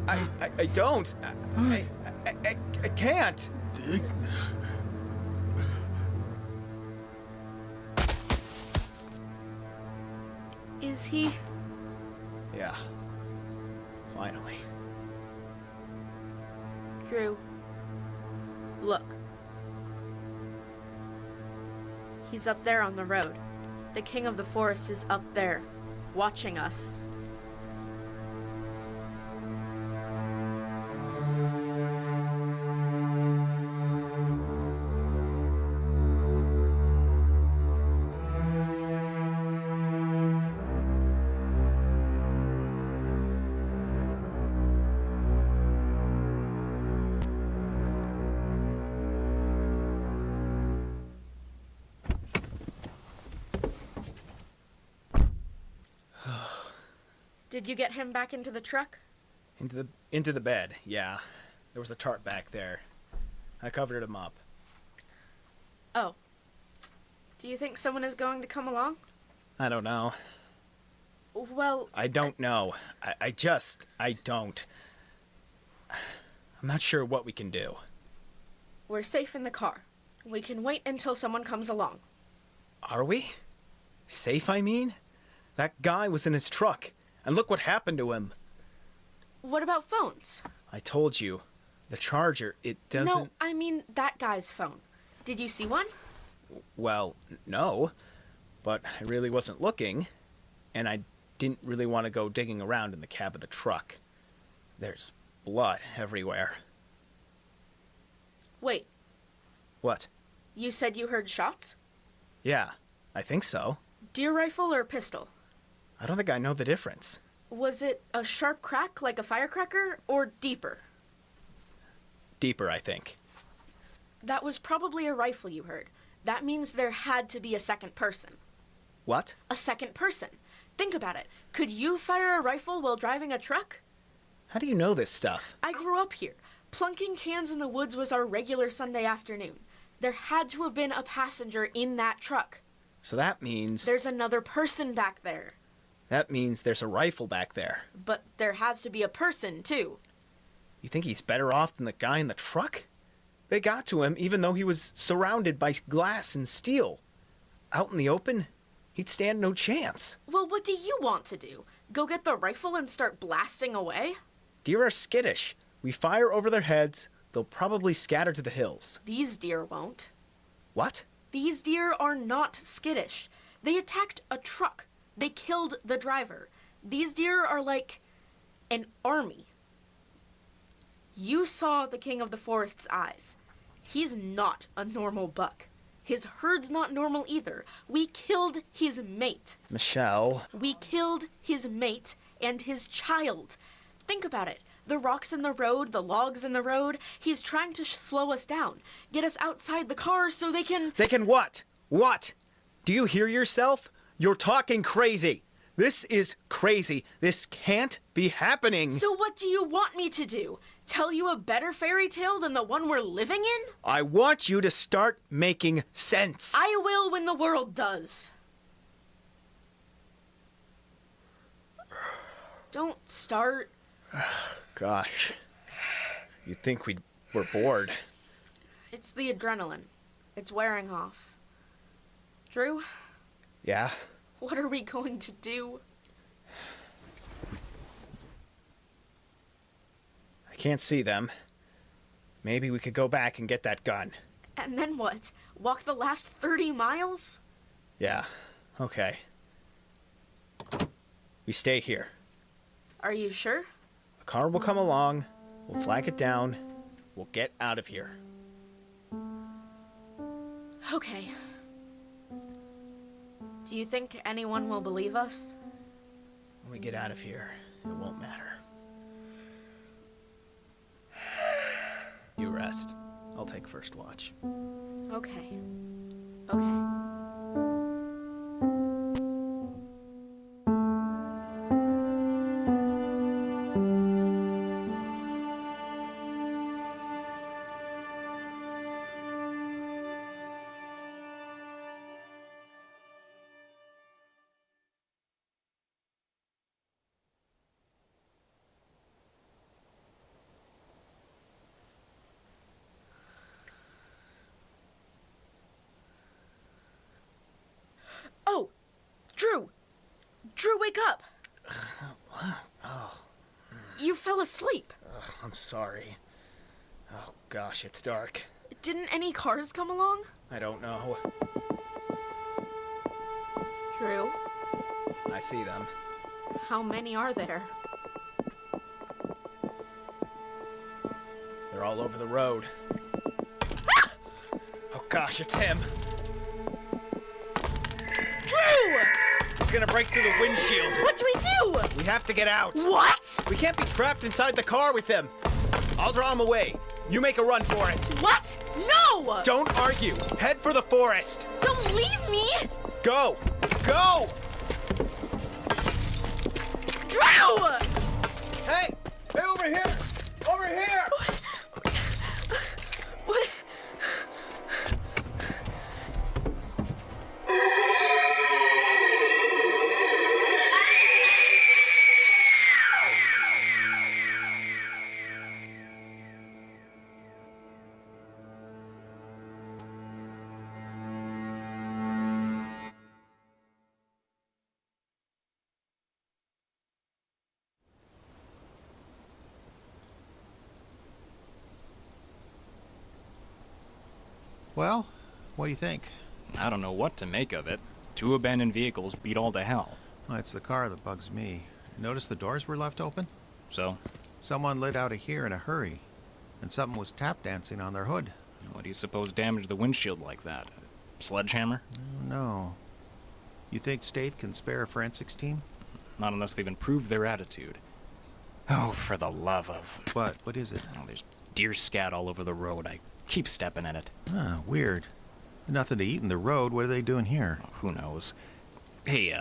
D: I don't. I can't.
E: Is he...
D: Yeah. Finally.
E: Drew, look. He's up there on the road. The king of the forest is up there, watching us. Did you get him back into the truck?
D: Into the bed, yeah. There was a tarp back there. I covered him up.
E: Oh. Do you think someone is going to come along?
D: I don't know.
E: Well...
D: I don't know. I don't. I'm not sure what we can do.
E: We're safe in the car. We can wait until someone comes along.
D: Are we? Safe, I mean? That guy was in his truck. And look what happened to him.
E: What about phones?
D: I told you. The charger, it doesn't...
E: No, I mean that guy's phone. Did you see one?
D: Well, no. But I really wasn't looking. And I didn't really want to go digging around in the cab of the truck. There's blood everywhere.
E: Wait,
D: What?
E: you said you heard shots?
D: Yeah, I think so.
E: Deer rifle or pistol?
D: I don't think I know the difference.
E: Was it a sharp crack like a firecracker or deeper?
D: Deeper, I think.
E: That was probably a rifle you heard. That means there had to be a second person.
D: What?
E: A second person. Think about it. Could you fire a rifle while driving a truck?
D: How do you know this stuff?
E: I grew up here. Plunking cans in the woods was our regular Sunday afternoon. There had to have been a passenger in that truck.
D: So that means...
E: There's another person back there.
D: That means there's a rifle back there.
E: But there has to be a person, too.
D: You think he's better off than the guy in the truck? They got to him even though he was surrounded by glass and steel. Out in the open, he'd stand no chance.
E: Well, what do you want to do? Go get the rifle and start blasting away?
D: Deer are skittish. We fire over their heads, they'll probably scatter to the hills.
E: These deer won't.
D: What?
E: These deer are not skittish. They attacked a truck. They killed the driver. These deer are like an army. You saw the king of the forest's eyes. He's not a normal buck. His herd's not normal either. We killed his mate.
D: Michelle.
E: We killed his mate and his child. Think about it. The rocks in the road, the logs in the road. He's trying to slow us down. Get us outside the car so they can...
D: They can what? What? Do you hear yourself? You're talking crazy. This is crazy. This can't be happening.
E: So what do you want me to do? Tell you a better fairy tale than the one we're living in?
D: I want you to start making sense.
E: I will when the world does. Don't start.
D: Gosh. You'd think we were bored.
E: It's the adrenaline. It's wearing off. Drew,
D: Yeah?
E: what are we going to do?
D: I can't see them. Maybe we could go back and get that gun.
E: And then what? Walk the last 30 miles?
D: Yeah. Okay. We stay here.
E: Are you sure?
D: A car will come along. We'll flag it down. we'll get out of here.
E: Okay. Do you think anyone will believe us?
D: When we get out of here, it won't matter. You rest. I'll take first watch.
E: Okay. Okay. Oh! Drew! Drew, wake up!
D: Oh,
E: You fell asleep.
D: I'm sorry. Oh gosh, it's dark.
E: Didn't any cars come along?
D: I don't know.
E: Drew,
D: I see them.
E: how many are there?
D: They're all over the road. Oh gosh, it's him.
E: Drew!
D: He's gonna break through the windshield.
E: What do we do?
D: We have to get out.
E: What?
D: We can't be trapped inside the car with him. I'll draw him away. You make a run for it.
E: What? No!
D: Don't argue. Head for the forest.
E: Don't leave me!
D: Go! Go!
E: Drew!
D: Hey! Hey, over here! Over here!
E: What?
A: Well, what do you think?
F: I don't know what to make of it. 2 abandoned vehicles beat all to hell.
A: Well, it's the car that bugs me. Notice the doors were left open?
F: So,
A: Someone lit out of here in a hurry, and something was tap dancing on their hood.
F: what do you suppose damaged the windshield like that? A sledgehammer?
A: Oh, no. You think State can spare a forensics team?
F: Not unless they've improved their attitude. Oh, for the love of...
A: What? What is it?
F: Oh, there's deer scat all over the road. I keep stepping in it.
A: Ah, weird. Nothing to eat in the road. What are they doing here?
F: Oh, who knows? Hey,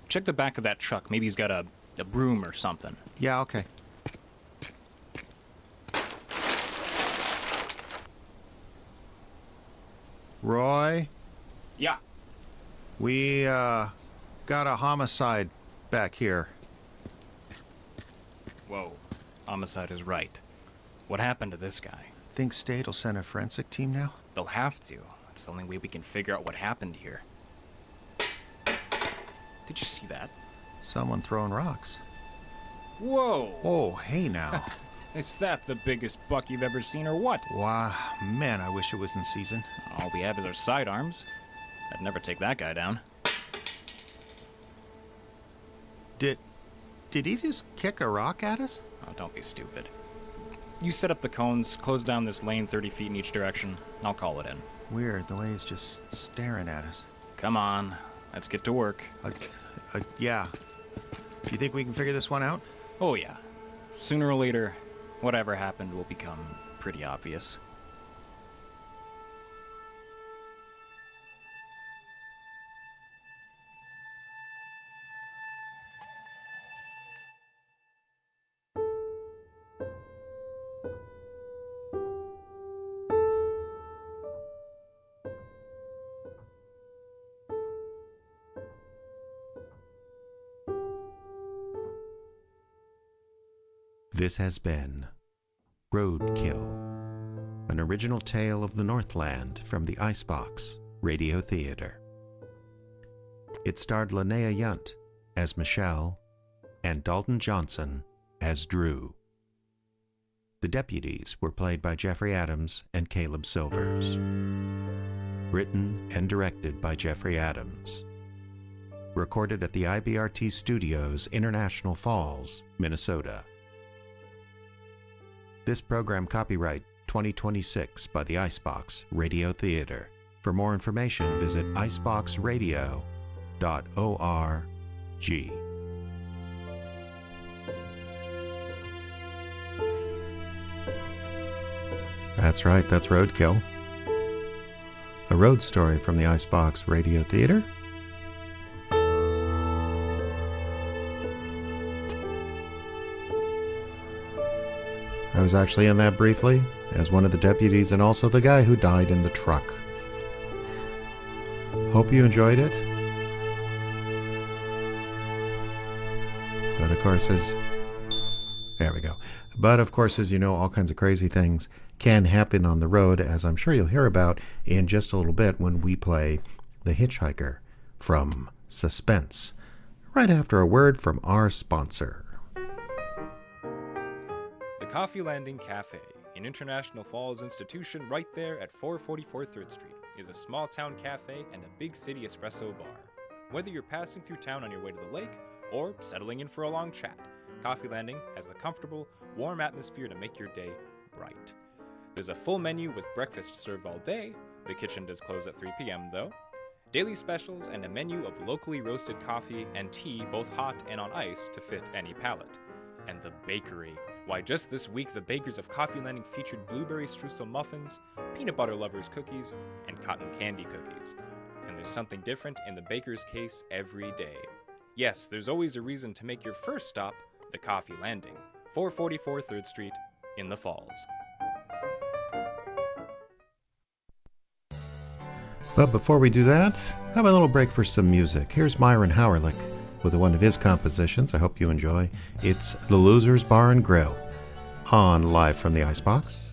F: check the back of that truck. Maybe he's got a broom or something.
A: Yeah, okay. Roy,
F: Yeah.
A: we, got a homicide back here.
F: Whoa. Homicide is right. What happened to this guy?
A: Think State will send a forensic team now?
F: They'll have to. It's the only way we can figure out what happened here. Did you see that?
A: Someone throwing rocks.
F: Whoa!
A: Oh, hey now.
F: Is that the biggest buck you've ever seen or what?
A: Wow, man, I wish it was in season.
F: All we have is our sidearms. I'd never take that guy down.
A: Did he just kick a rock at us?
F: Oh, don't be stupid. You set up the cones, close down this lane 30 feet in each direction. I'll call it in.
A: Weird, the way he's just staring at us.
F: Come on, let's get to work.
A: Yeah. Do you think we can figure this one out?
F: Oh yeah. Sooner or later, whatever happened will become pretty obvious.
A: This has been Roadkill, an original tale of the Northland from the Icebox Radio Theater. It starred Linnea Yunt as Michelle and Dalton Johnson as Drew. The deputies were played by Jeffrey Adams and Caleb Silvers. Written and directed by Jeffrey Adams. Recorded at the IBRT Studios, International Falls, Minnesota. This program copyright 2026 by the Icebox Radio Theater. For more information, visit iceboxradio.org. That's right, that's Roadkill. A road story from the Icebox Radio Theater. I was actually in that briefly as one of the deputies and also the guy who died in the truck. Hope you enjoyed it. But of course, there we go. But of course, as you know, all kinds of crazy things can happen on the road, as I'm sure you'll hear about in just a little bit when we play The Hitchhiker from Suspense, right after a word from our sponsor.
F: The Coffee Landing Cafe, an International Falls institution right there at 444 3rd Street, is a small town cafe and a big city espresso bar. Whether you're passing through town on your way to the lake or settling in for a long chat, Coffee Landing has a comfortable, warm atmosphere to make your day bright. There's a full menu with breakfast served all day. The kitchen does close at 3 p.m. though. Daily specials and a menu of locally roasted coffee and tea, both hot and on ice, to fit any palate. And the bakery. Why, just this week, the bakers of Coffee Landing featured blueberry streusel muffins, peanut butter lovers cookies, and cotton candy cookies. And there's something different in the baker's case every day. Yes, there's always a reason to make your first stop the Coffee Landing, 444 3rd Street in the Falls.
A: But before we do that, have a little break for some music. Here's Myron Howerlick with one of his compositions I hope you enjoy. It's The Losers Bar and Grill on Live from the Icebox.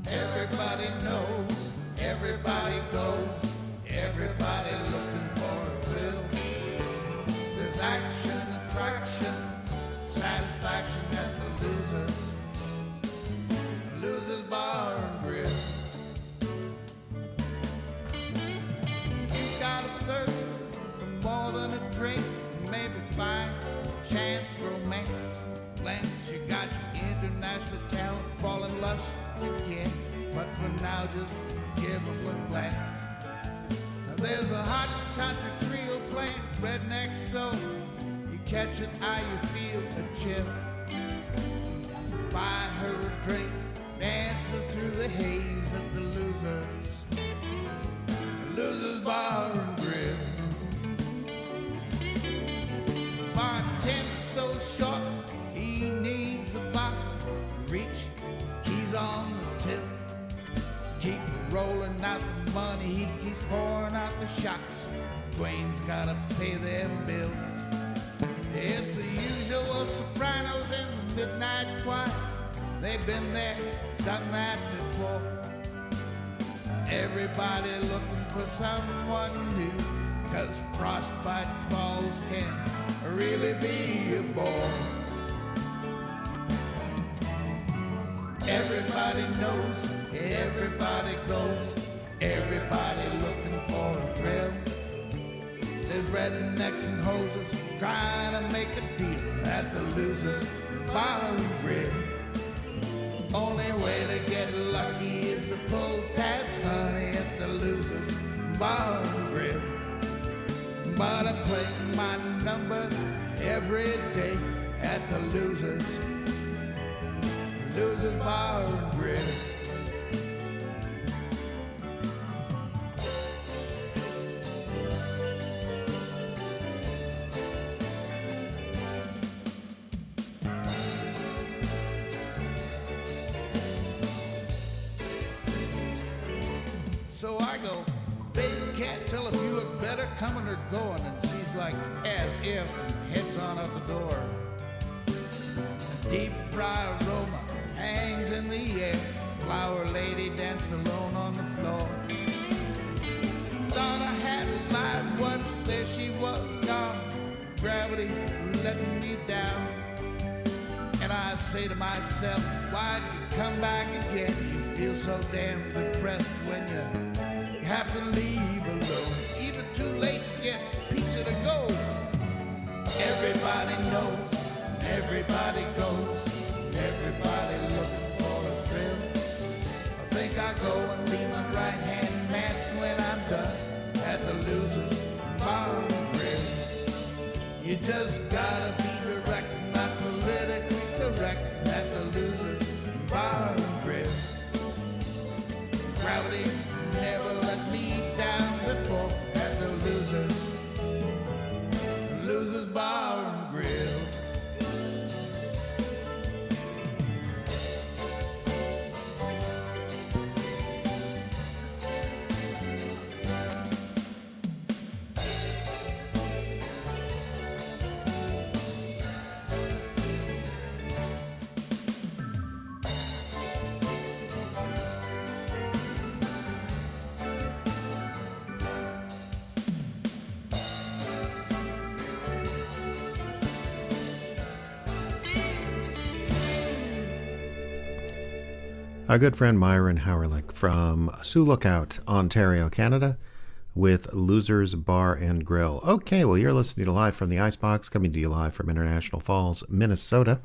G: Everybody knows, everybody goes, everybody looking for a thrill. There's action, attraction, satisfaction at the Losers Bar and Grill. You got a thirst for more than a drink, maybe find chance, romance, glance. You got your international talent, fall in lust again. But for now, just give them a glance. Now there's a hot country trio playing redneck soul. You catch an eye, you feel a chill. Buy her a drink, dance her through the haze at the Losers Bar and Grill. Bartender's so short, he needs a box. Reach, keys on the till. Keep rolling out the money, he keeps pouring out the shots. Dwayne's gotta pay them bills. It's the usual sopranos in the midnight choir. They've been there, done that before. Everybody looking for someone new, 'cause Frostbite Falls can really be a bore. Everybody knows, everybody goes, everybody looking for a thrill. There's rednecks and hoses trying to make a deal at the Losers Bar and Grill. Only way to get lucky is to pull tabs, honey, at the Losers Bar and Grill. But I play my numbers every day at the Losers Bar and Grill. So I go, baby, can't tell if you look better coming or going. And she's like, as if, and heads on out the door. Deep fry aroma hangs in the air. Flower lady danced alone on the floor. Thought I had a live one, there she was gone. Gravity letting me down. And I I say to myself, why'd you come back again? You feel so damn depressed when you have to leave alone. Either too late to get pizza to go. Everybody knows, everybody goes, everybody looking for a thrill. I think I go and leave my right hand man when I'm done at the Losers Bar and Grill. You just gotta be direct, not politically correct at the Losers Bar and Grill. Gravity never let me down before at the Losers Bar and Grill.
A: Our good friend Myron Howerlick from Sioux Lookout, Ontario, Canada, with Losers Bar and Grill. Okay, well, you're listening to Live from the Icebox, coming to you live from International Falls, Minnesota.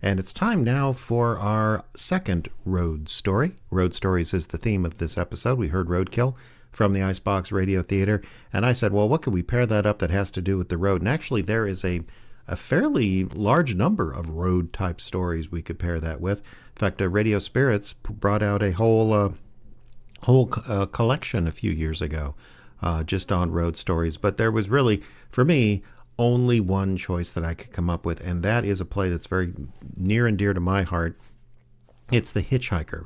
A: And it's time now for our second road story. Road stories is the theme of this episode. We heard Roadkill from the Icebox Radio Theater. And I said, well, what could we pair that up that has to do with the road? And actually, there is a fairly large number of road-type stories we could pair that with. In fact, Radio Spirits brought out a whole collection a few years ago just on road stories. But there was really, for me, only one choice that I could come up with, and that is a play that's very near and dear to my heart. It's The Hitchhiker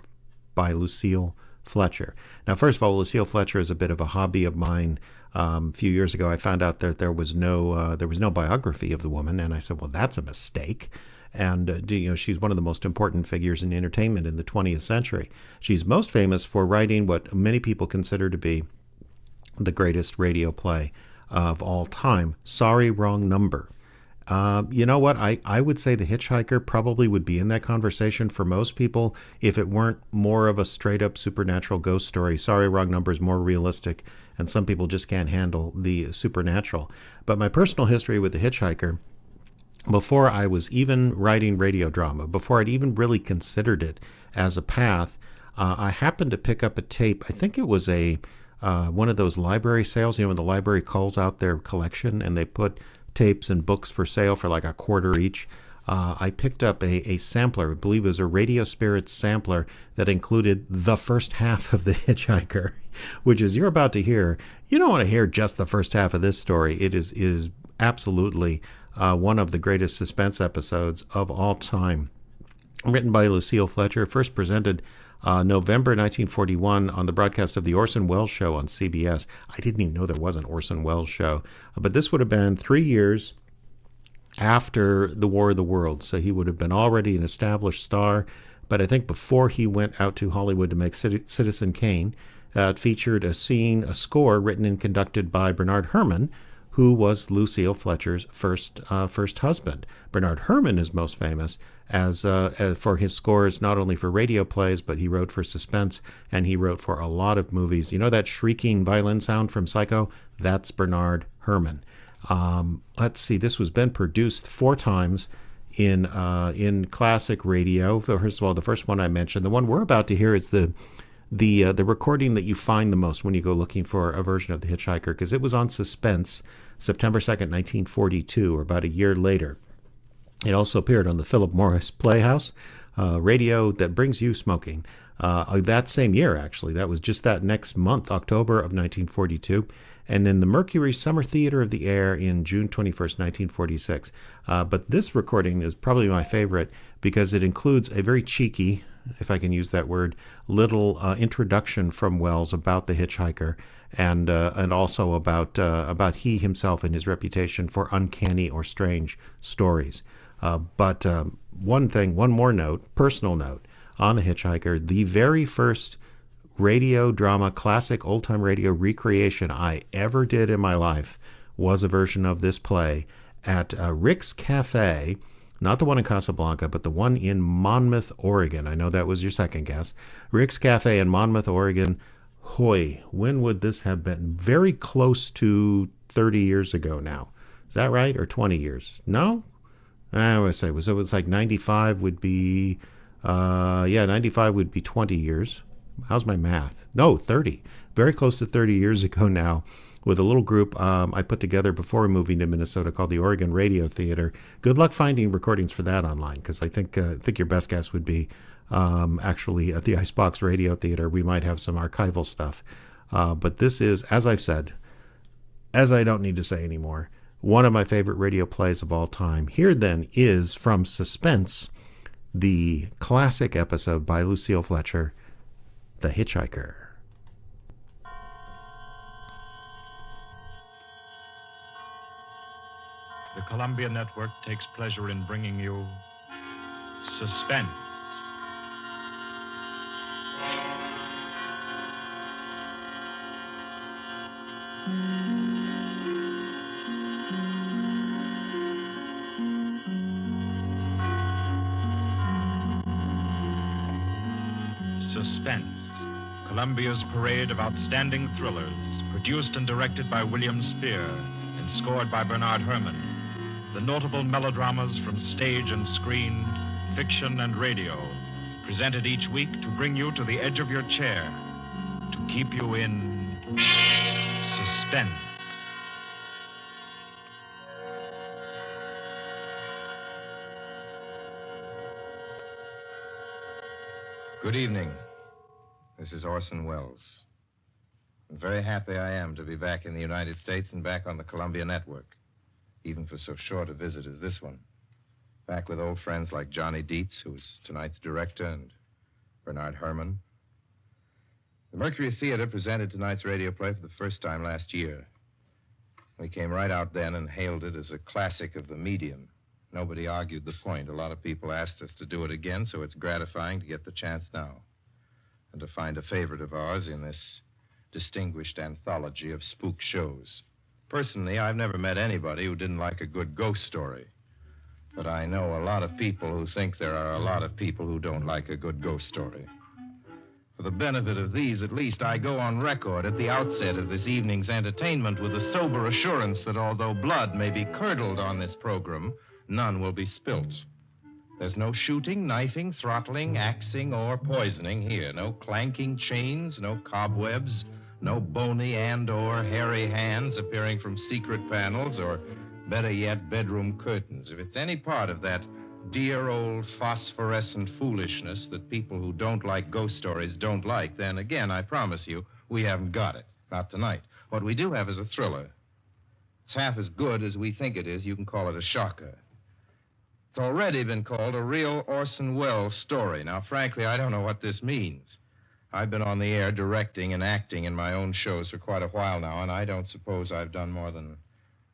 A: by Lucille Fletcher. Now, first of all, Lucille Fletcher is a bit of a hobby of mine. A few years ago, I found out that there was no biography of the woman, and I said, well, that's a mistake. And she's one of the most important figures in entertainment in the 20th century. She's most famous for writing what many people consider to be the greatest radio play of all time, Sorry, Wrong Number. You know what? I would say The Hitchhiker probably would be in that conversation for most people if it weren't more of a straight-up supernatural ghost story. Sorry, Wrong Number is more realistic, and some people just can't handle the supernatural. But my personal history with The Hitchhiker, before I was even writing radio drama, before I'd even really considered it as a path, I happened to pick up a tape. I think it was one of those library sales, when the library calls out their collection and they put tapes and books for sale for like $0.25 each. I picked up a sampler, I believe it was a Radio Spirits sampler that included the first half of The Hitchhiker, which is you're about to hear. You don't want to hear just the first half of this story. It is absolutely one of the greatest suspense episodes of all time. Written by Lucille Fletcher, first presented November 1941 on the broadcast of the Orson Welles Show on CBS. I didn't even know there was an Orson Welles show. But this would have been 3 years after the War of the Worlds. So he would have been already an established star. But I think before he went out to Hollywood to make Citizen Kane, it featured a score written and conducted by Bernard Herrmann, who was Lucille Fletcher's first husband. Bernard Herrmann is most famous as for his scores, not only for radio plays, but he wrote for suspense, and he wrote for a lot of movies. You know that shrieking violin sound from Psycho? That's Bernard Herrmann. Let's see, this was been produced 4 times in classic radio. First of all, the first one I mentioned, the one we're about to hear is the recording that you find the most when you go looking for a version of The Hitchhiker, because it was on Suspense September 2nd, 1942, or about a year later. It also appeared on the Philip Morris Playhouse, radio that brings you smoking. That same year, actually. That was just that next month, October of 1942. And then the Mercury Summer Theater of the Air in June 21st, 1946. But this recording is probably my favorite because it includes a very cheeky, if I can use that word, little introduction from Welles about the hitchhiker, and also about he himself and his reputation for uncanny or strange stories. But one more note, personal note, on the Hitchhiker, the very first radio drama, classic old-time radio recreation I ever did in my life was a version of this play at Rick's Cafe, Not the one in Casablanca, but the one in Monmouth, Oregon. I know that was your second guess. Rick's Cafe in Monmouth, Oregon. Hoy, when would this have been? Very close to 30 years ago now. Is that right? Or 20 years? No? I would say it was like 95 would be, 95 would be 20 years. How's my math? No, 30. Very close to 30 years ago now, with a little group I put together before moving to Minnesota called the Oregon Radio Theater. Good luck finding recordings for that online, because I think your best guess would be actually at the Icebox Radio Theater. We might have some archival stuff. But this is, as I've said, as I don't need to say anymore, one of my favorite radio plays of all time. Here then is, from Suspense, the classic episode by Lucille Fletcher, The Hitchhiker.
H: The Columbia Network takes pleasure in bringing you Suspense. Suspense, Columbia's parade of outstanding thrillers, produced and directed by William Spear and scored by Bernard Herrmann. The notable melodramas from stage and screen, fiction and radio, presented each week to bring you to the edge of your chair, to keep you in suspense.
I: Good evening. This is Orson Welles. I'm very happy I am to be back in the United States and back on the Columbia Network, even for so short a visit as this one. Back with old friends like Johnny Dietz, who's tonight's director, and Bernard Herrmann. The Mercury Theater presented tonight's radio play for the first time last year. We came right out then and hailed it as a classic of the medium. Nobody argued the point. A lot of people asked us to do it again, so it's gratifying to get the chance now, and to find a favorite of ours in this distinguished anthology of spook shows. Personally, I've never met anybody who didn't like a good ghost story. But I know a lot of people who think there are a lot of people who don't like a good ghost story. For the benefit of these, at least, I go on record at the outset of this evening's entertainment with the sober assurance that although blood may be curdled on this program, none will be spilt. There's no shooting, knifing, throttling, axing, or poisoning here. No clanking chains, no cobwebs, no bony and or hairy hands appearing from secret panels, or better yet, bedroom curtains. If it's any part of that dear old phosphorescent foolishness that people who don't like ghost stories don't like, then again, I promise you, we haven't got it. Not tonight. What we do have is a thriller. It's half as good as we think it is. You can call it a shocker. It's already been called a real Orson Welles story. Now, frankly, I don't know what this means. I've been on the air directing and acting in my own shows for quite a while now, and I don't suppose I've done more than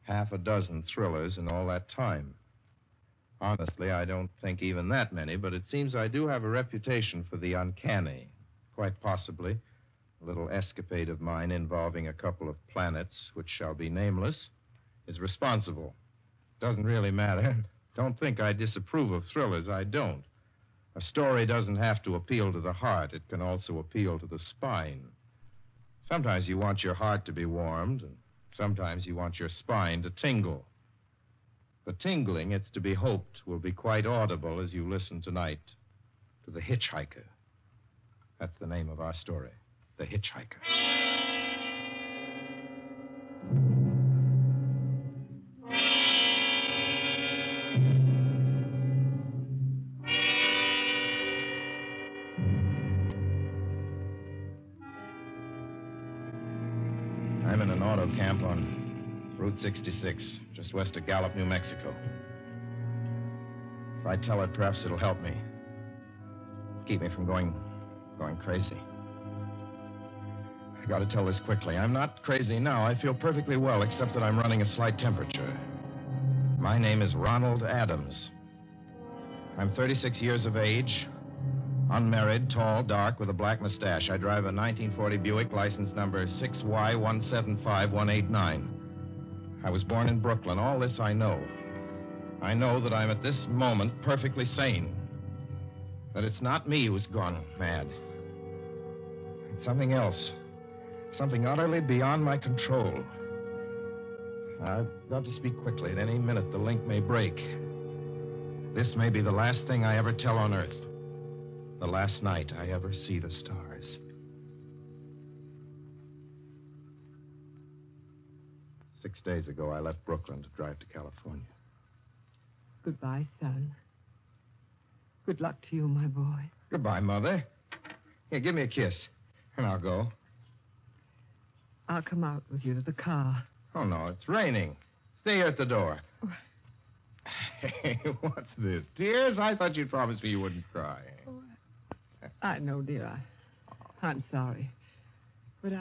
I: half a dozen thrillers in all that time. Honestly, I don't think even that many, but it seems I do have a reputation for the uncanny. Quite possibly, a little escapade of mine involving a couple of planets, which shall be nameless, is responsible. Doesn't really matter. Don't think I disapprove of thrillers. I don't. A story doesn't have to appeal to the heart. It can also appeal to the spine. Sometimes you want your heart to be warmed, and sometimes you want your spine to tingle. The tingling, it's to be hoped, will be quite audible as you listen tonight to The Hitchhiker. That's the name of our story, The Hitchhiker. I'm in an auto camp on Route 66, just west of Gallup, New Mexico. If I tell it, perhaps it'll help me. Keep me from going crazy. I gotta tell this quickly. I'm not crazy now. I feel perfectly well, except that I'm running a slight temperature. My name is Ronald Adams. I'm 36 years of age, unmarried, tall, dark, with a black mustache. I drive a 1940 Buick, license number 6Y175189. I was born in Brooklyn. All this I know. I know that I'm at this moment perfectly sane. That it's not me who's gone mad. It's something else. Something utterly beyond my control. I've got to speak quickly. At any minute, the link may break. This may be the last thing I ever tell on Earth. The last night I ever see the stars. 6 days ago, I left Brooklyn to drive to California.
J: Goodbye, son. Good luck to you, my boy.
I: Goodbye, Mother. Here, give me a kiss, and I'll go.
J: I'll come out with you to the car.
I: Oh, no, it's raining. Stay here at the door. Hey, what's this? Tears? I thought you'd promised me you wouldn't cry.
J: I know, dear. I'm sorry. But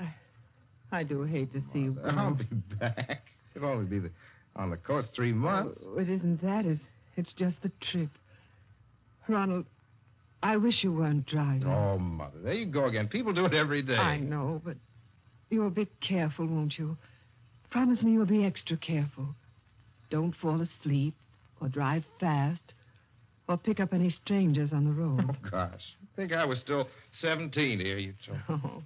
J: I do hate to see you.
I: I'll be back. It'll only be on the coast 3 months.
J: Oh, it isn't that. It's just the trip. Ronald, I wish you weren't driving.
I: Oh, Mother, there you go again. People do it every day.
J: I know, but you'll be careful, won't you? Promise me you'll be extra careful. Don't fall asleep or drive fast or pick up any strangers on the road.
I: Oh, gosh. I think I was still 17 here, you told me.
J: Oh.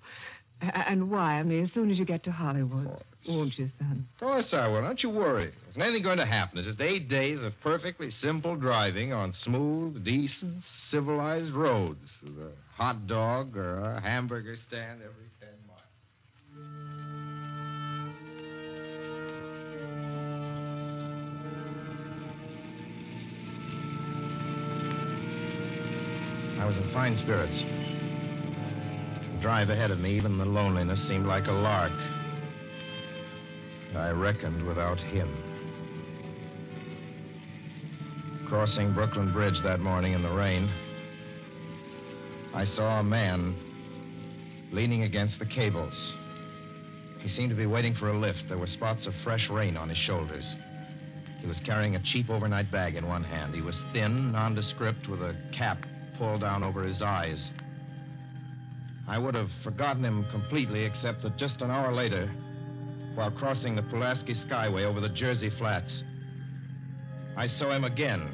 J: And wire me as soon as you get to Hollywood. Won't you, son?
I: Of course I will. Don't you worry. There's nothing going to happen. It's just 8 days of perfectly simple driving on smooth, decent, civilized roads with a hot dog or a hamburger stand every 10 miles. I was in fine spirits. The drive ahead of me, even the loneliness, seemed like a lark. I reckoned without him. Crossing Brooklyn Bridge that morning in the rain, I saw a man leaning against the cables. He seemed to be waiting for a lift. There were spots of fresh rain on his shoulders. He was carrying a cheap overnight bag in one hand. He was thin, nondescript, with a cap pulled down over his eyes. I would have forgotten him completely, except that just an hour later, while crossing the Pulaski Skyway over the Jersey Flats, I saw him again.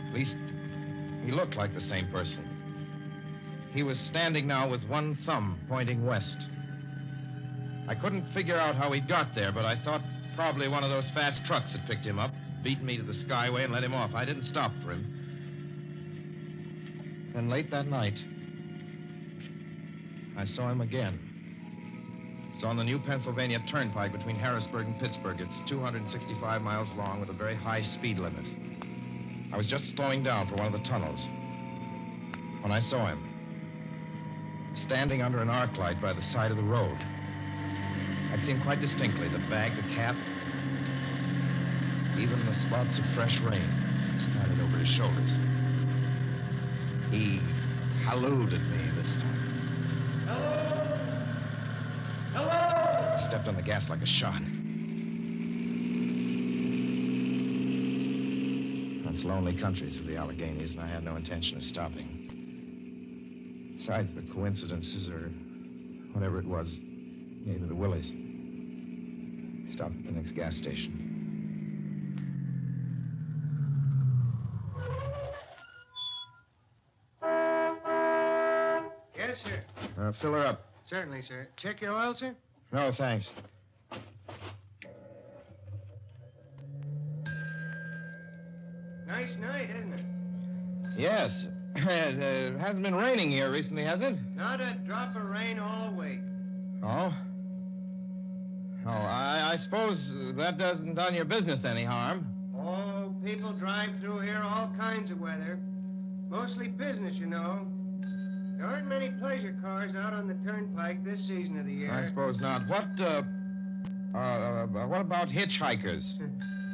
I: At least, he looked like the same person. He was standing now with one thumb pointing west. I couldn't figure out how he got there, but I thought probably one of those fast trucks had picked him up, beaten me to the Skyway, and let him off. I didn't stop for him. Then late that night, I saw him again. It's on the new Pennsylvania Turnpike between Harrisburg and Pittsburgh. It's 265 miles long with a very high speed limit. I was just slowing down for one of the tunnels when I saw him, standing under an arc light by the side of the road. I'd seen quite distinctly the bag, the cap, even the spots of fresh rain spattered over his shoulders. He hallooed at me this time. Hello! I stepped on the gas like a shot. It's lonely country through the Alleghenies, and I had no intention of stopping. Besides, the coincidences, or whatever it was, gave me the willies. Stopped at the next gas station.
K: Yes, sir.
I: Fill her up.
K: Certainly, sir. Check your oil, sir?
I: No, thanks.
K: Nice night, isn't it?
I: Yes. It hasn't been raining here recently, has it?
K: Not a drop of rain all week.
I: Oh? Oh, I suppose that doesn't done your business any harm.
K: Oh, people drive through here all kinds of weather. Mostly business, you know. There aren't many pleasure cars out on the turnpike this season of the year.
I: I suppose not. What about hitchhikers?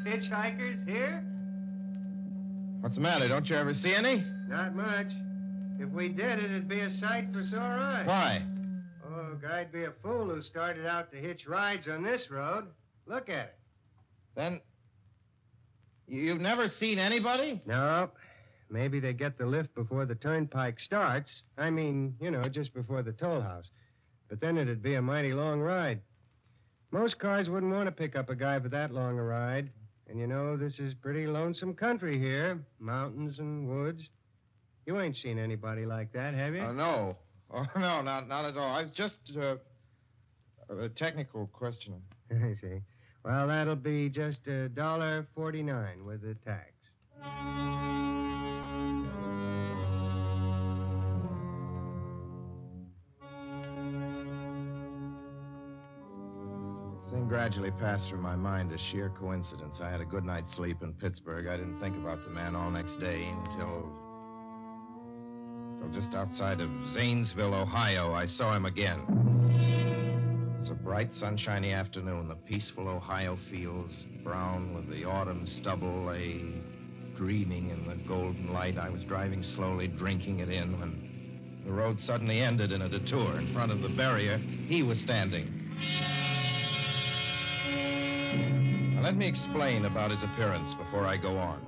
K: Hitchhikers here?
I: What's the matter? Don't you ever see any?
K: Not much. If we did, it'd be a sight for sore eyes.
I: Why?
K: Oh, guy'd be a fool who started out to hitch rides on this road. Look at it.
I: Then, you've never seen anybody?
K: No. Maybe they get the lift before the turnpike starts. I mean, you know, just before the toll house. But then it'd be a mighty long ride. Most cars wouldn't want to pick up a guy for that long a ride. And you know, this is pretty lonesome country here. Mountains and woods. You ain't seen anybody like that, have you?
I: No. Oh, no, not at all. I was just, a technical question.
K: I see. Well, that'll be just $1.49 with the tax.
I: The thing gradually passed through my mind as sheer coincidence. I had a good night's sleep in Pittsburgh. I didn't think about the man all next day until just outside of Zanesville, Ohio, I saw him again. It was a bright, sunshiny afternoon. The peaceful Ohio fields, brown with the autumn stubble, lay dreaming in the golden light. I was driving slowly, drinking it in, when the road suddenly ended in a detour. In front of the barrier, he was standing. Now, let me explain about his appearance before I go on.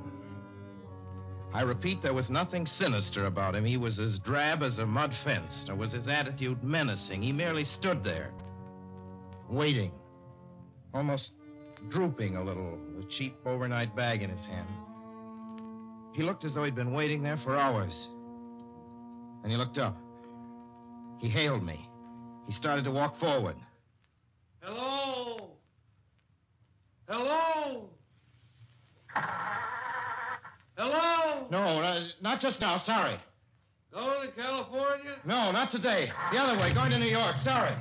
I: I repeat, there was nothing sinister about him. He was as drab as a mud fence, nor was his attitude menacing. He merely stood there, waiting, almost drooping a little, with a cheap overnight bag in his hand. He looked as though he'd been waiting there for hours. And he looked up. He hailed me. He started to walk forward.
K: Hello? Hello? Hello?
I: No, not just now. Sorry.
K: Going to California?
I: No, not today. The other way, going to New York. Sorry.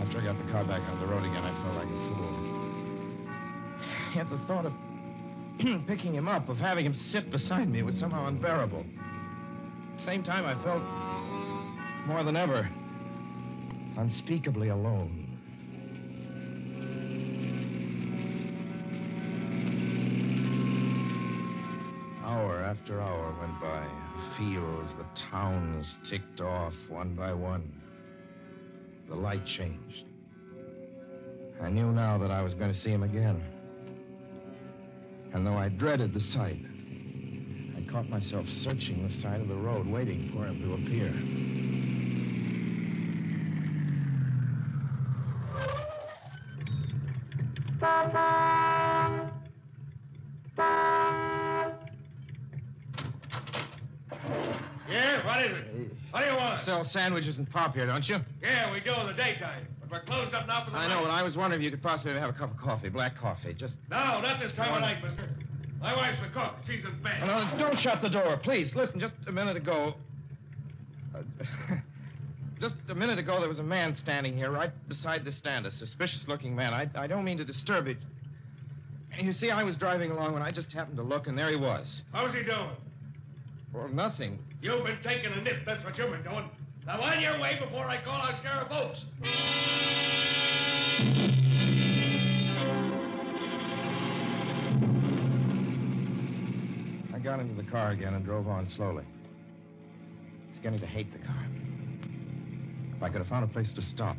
I: After I got the car back on the road again, I felt like a fool. Yet the thought of picking him up, of having him sit beside me, was somehow unbearable. At the same time, I felt more than ever unspeakably alone. Hour after hour went by. The fields, the towns ticked off one by one. The light changed. I knew now that I was going to see him again. And though I dreaded the sight, I caught myself searching the side of the road, waiting for him to appear.
K: Yeah, what is it? What do you want?
I: Sell sandwiches and pop here, don't you?
K: Yeah, we do in the daytime. But we're closed up now for the night.
I: I know, but I was wondering if you could possibly have a cup of coffee, black coffee, just...
K: No, not this time of night, mister. My wife's a cook. She's in bed.
I: No, don't shut the door, please. Listen, just a minute ago... just a minute ago, there was a man standing here right beside the stand, a suspicious-looking man. I don't mean to disturb it. You see, I was driving along when I just happened to look, and there he was.
K: How's he doing?
I: Well, nothing.
K: You've been taking a nip. That's what you've been doing. Now, on your way before I call out Sheriff Oates.
I: I got into the car again and drove on slowly. I was beginning to hate the car. If I could have found a place to stop,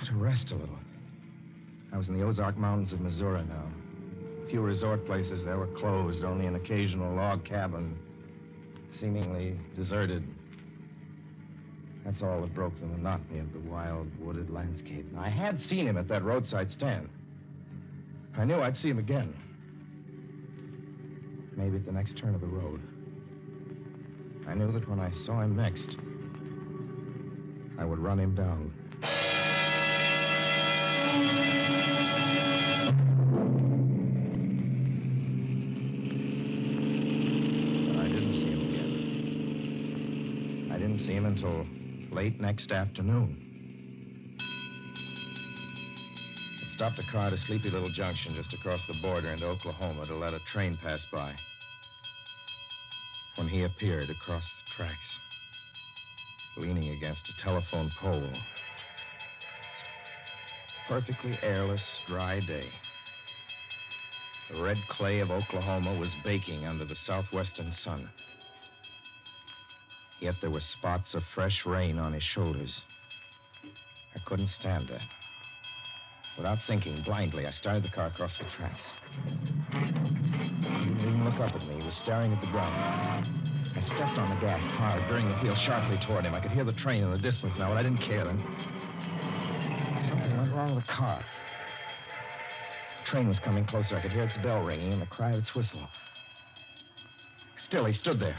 I: to rest a little. I was in the Ozark Mountains of Missouri now. Few resort places there were closed, only an occasional log cabin, seemingly deserted. That's all that broke the monotony of the wild, wooded landscape. I had seen him at that roadside stand. I knew I'd see him again. Maybe at the next turn of the road. I knew that when I saw him next, I would run him down. See him until late next afternoon. I stopped a car at a sleepy little junction just across the border into Oklahoma to let a train pass by. When he appeared across the tracks, leaning against a telephone pole. Perfectly airless, dry day. The red clay of Oklahoma was baking under the southwestern sun. Yet there were spots of fresh rain on his shoulders. I couldn't stand that. Without thinking, blindly, I started the car across the tracks. He didn't even look up at me. He was staring at the ground. I stepped on the gas hard, veering the wheel sharply toward him. I could hear the train in the distance now, but I didn't care then. Something went wrong with the car. The train was coming closer. I could hear its bell ringing and the cry of its whistle. Still, he stood there.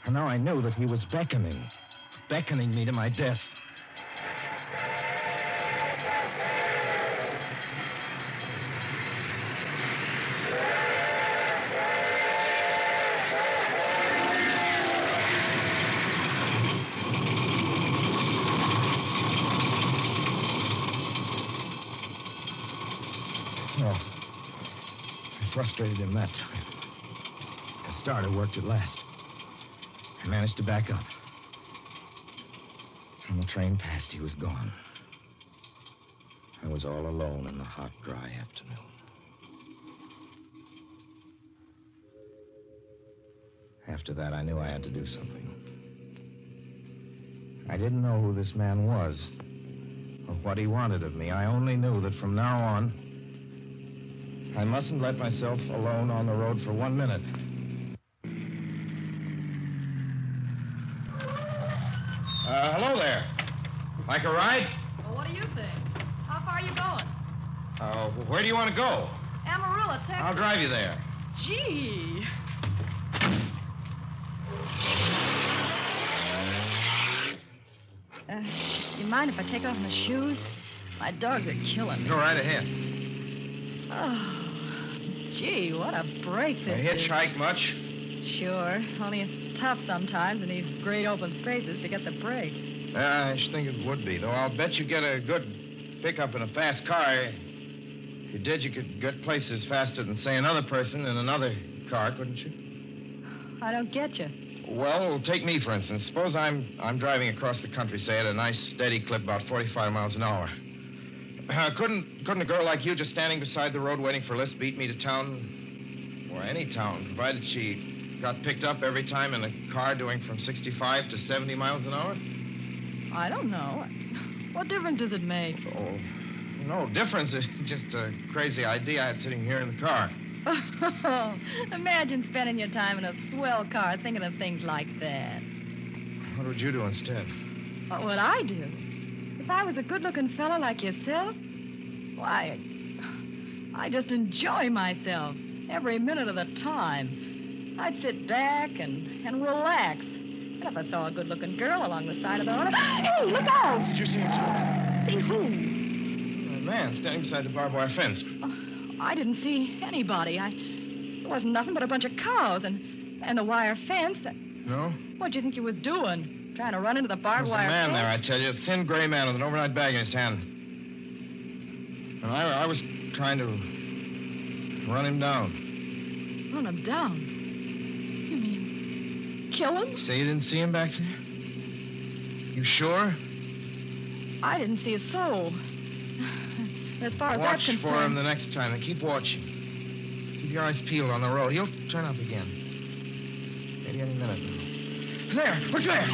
I: And now I knew that he was beckoning me to my death. Oh, I frustrated him that time. The starter worked at last. I managed to back up. When the train passed, he was gone. I was all alone in the hot, dry afternoon. After that, I knew I had to do something. I didn't know who this man was or what he wanted of me. I only knew that from now on, I mustn't let myself alone on the road for 1 minute. Hello there. Like a ride?
L: Well, what do you think? How far are you going?
I: Where do you want to go?
L: Amarillo, Texas.
I: I'll drive you there.
L: Gee. You mind if I take off my shoes? My dogs are killing me.
I: Go right ahead.
L: Oh, gee, what a break
I: You
L: this is.
I: hitchhike much?
L: Sure, only it's tough sometimes in these great open spaces to get the break.
I: I should think it would be, though I'll bet you get a good pickup in a fast car. If you did, you could get places faster than, say, another person in another car, couldn't you?
L: I don't get you.
I: Well, take me, for instance. Suppose I'm driving across the country, say, at a nice, steady clip, about 45 miles an hour. Couldn't a girl like you just standing beside the road waiting for lifts beat me to town? Or any town, provided she got picked up every time in a car doing from 65 to 70 miles an hour?
L: I don't know. What difference does it make?
I: Oh, no difference. It's just a crazy idea I had sitting here in the car.
L: Imagine spending your time in a swell car thinking of things like that.
I: What would you do instead?
L: What would I do? If I was a good-looking fellow like yourself, why, I just enjoy myself every minute of the time. I'd sit back and relax. And if I saw a good-looking girl along the side of the road, hey, look out!
I: Did you see him?
L: See who?
I: A man standing beside the barbed wire fence.
L: I didn't see anybody. There wasn't nothing but a bunch of cows and the wire fence.
I: No?
L: What'd you think you was doing? Trying to run into the barbed wire
I: There's a man
L: fence?
I: there, I tell you. A thin gray man with an overnight bag in his hand. And I was trying to run him down.
L: Run him down? You mean kill him?
I: Say you didn't see him back there? You sure?
L: I didn't see a soul. As far as that's
I: Watch
L: concerned...
I: for him the next time, and keep watching. Keep your eyes peeled on the road. He'll turn up again. Maybe any minute now. There! Look there!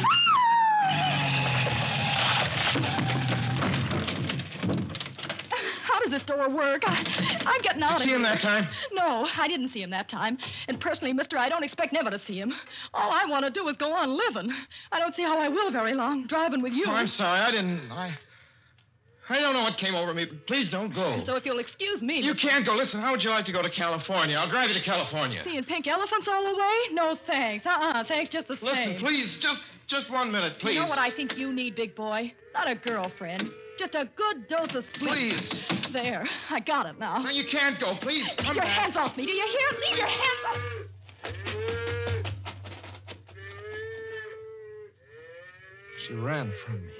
L: How does this door work? I'm getting out of here.
I: See him that time?
L: No, I didn't see him that time. And personally, mister, I don't expect never to see him. All I want to do is go on living. I don't see how I will very long, driving with you.
I: Oh, I'm sorry. I don't know what came over me, but please don't go.
L: So if you'll excuse me...
I: You can't go. Listen, how would you like to go to California? I'll drive you to California.
L: Seeing pink elephants all the way? No, thanks. Thanks just the same.
I: Listen, please, just 1 minute, please.
L: You know what I think you need, big boy? Not a girlfriend. Just a good dose of sweet.
I: Please.
L: There. I got it now.
I: No, you can't go. Please, come
L: Your
I: back.
L: hands off me. Do you hear? Leave your hands off.
I: She ran from me.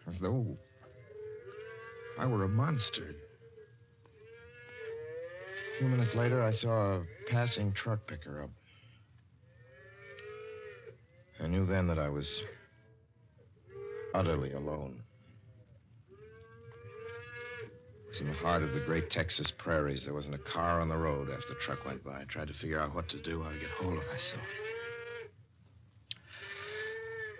I: As though I were a monster. A few minutes later, I saw a passing truck pick her up. I knew then that I was utterly alone. It was in the heart of the great Texas prairies. There wasn't a car on the road after the truck went by. I tried to figure out what to do, how to get hold of myself.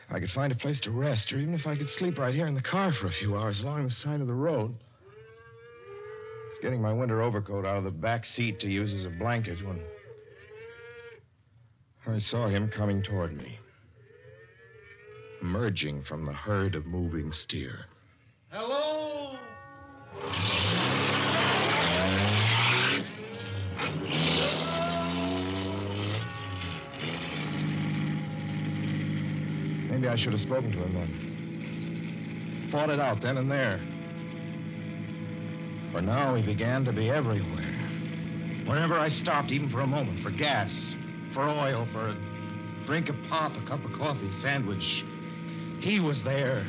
I: If I could find a place to rest, or even if I could sleep right here in the car for a few hours along the side of the road. I was getting my winter overcoat out of the back seat to use as a blanket when I saw him coming toward me, emerging from the herd of moving steer.
G: Hello?
I: Maybe I should have spoken to him then. Fought it out then and there. For now, he began to be everywhere. Whenever I stopped, even for a moment, for gas, for oil, for a drink of pop, a cup of coffee, sandwich, he was there.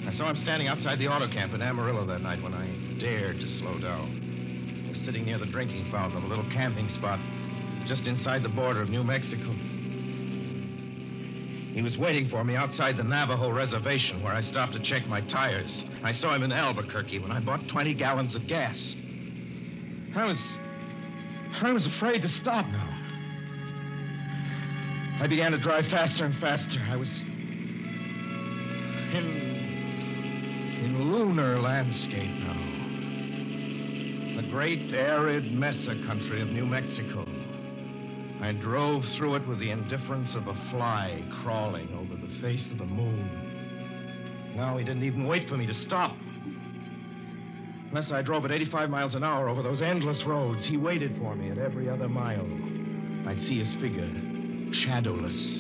I: I saw him standing outside the auto camp in Amarillo that night when I dared to slow down. I was sitting near the drinking fountain of a little camping spot just inside the border of New Mexico. He was waiting for me outside the Navajo reservation where I stopped to check my tires. I saw him in Albuquerque when I bought 20 gallons of gas. I was afraid to stop now. I began to drive faster and faster. I was in lunar landscape now. The great arid mesa country of New Mexico. I drove through it with the indifference of a fly crawling over the face of the moon. Now he didn't even wait for me to stop. Unless I drove at 85 miles an hour over those endless roads, he waited for me at every other mile. I'd see his figure, shadowless,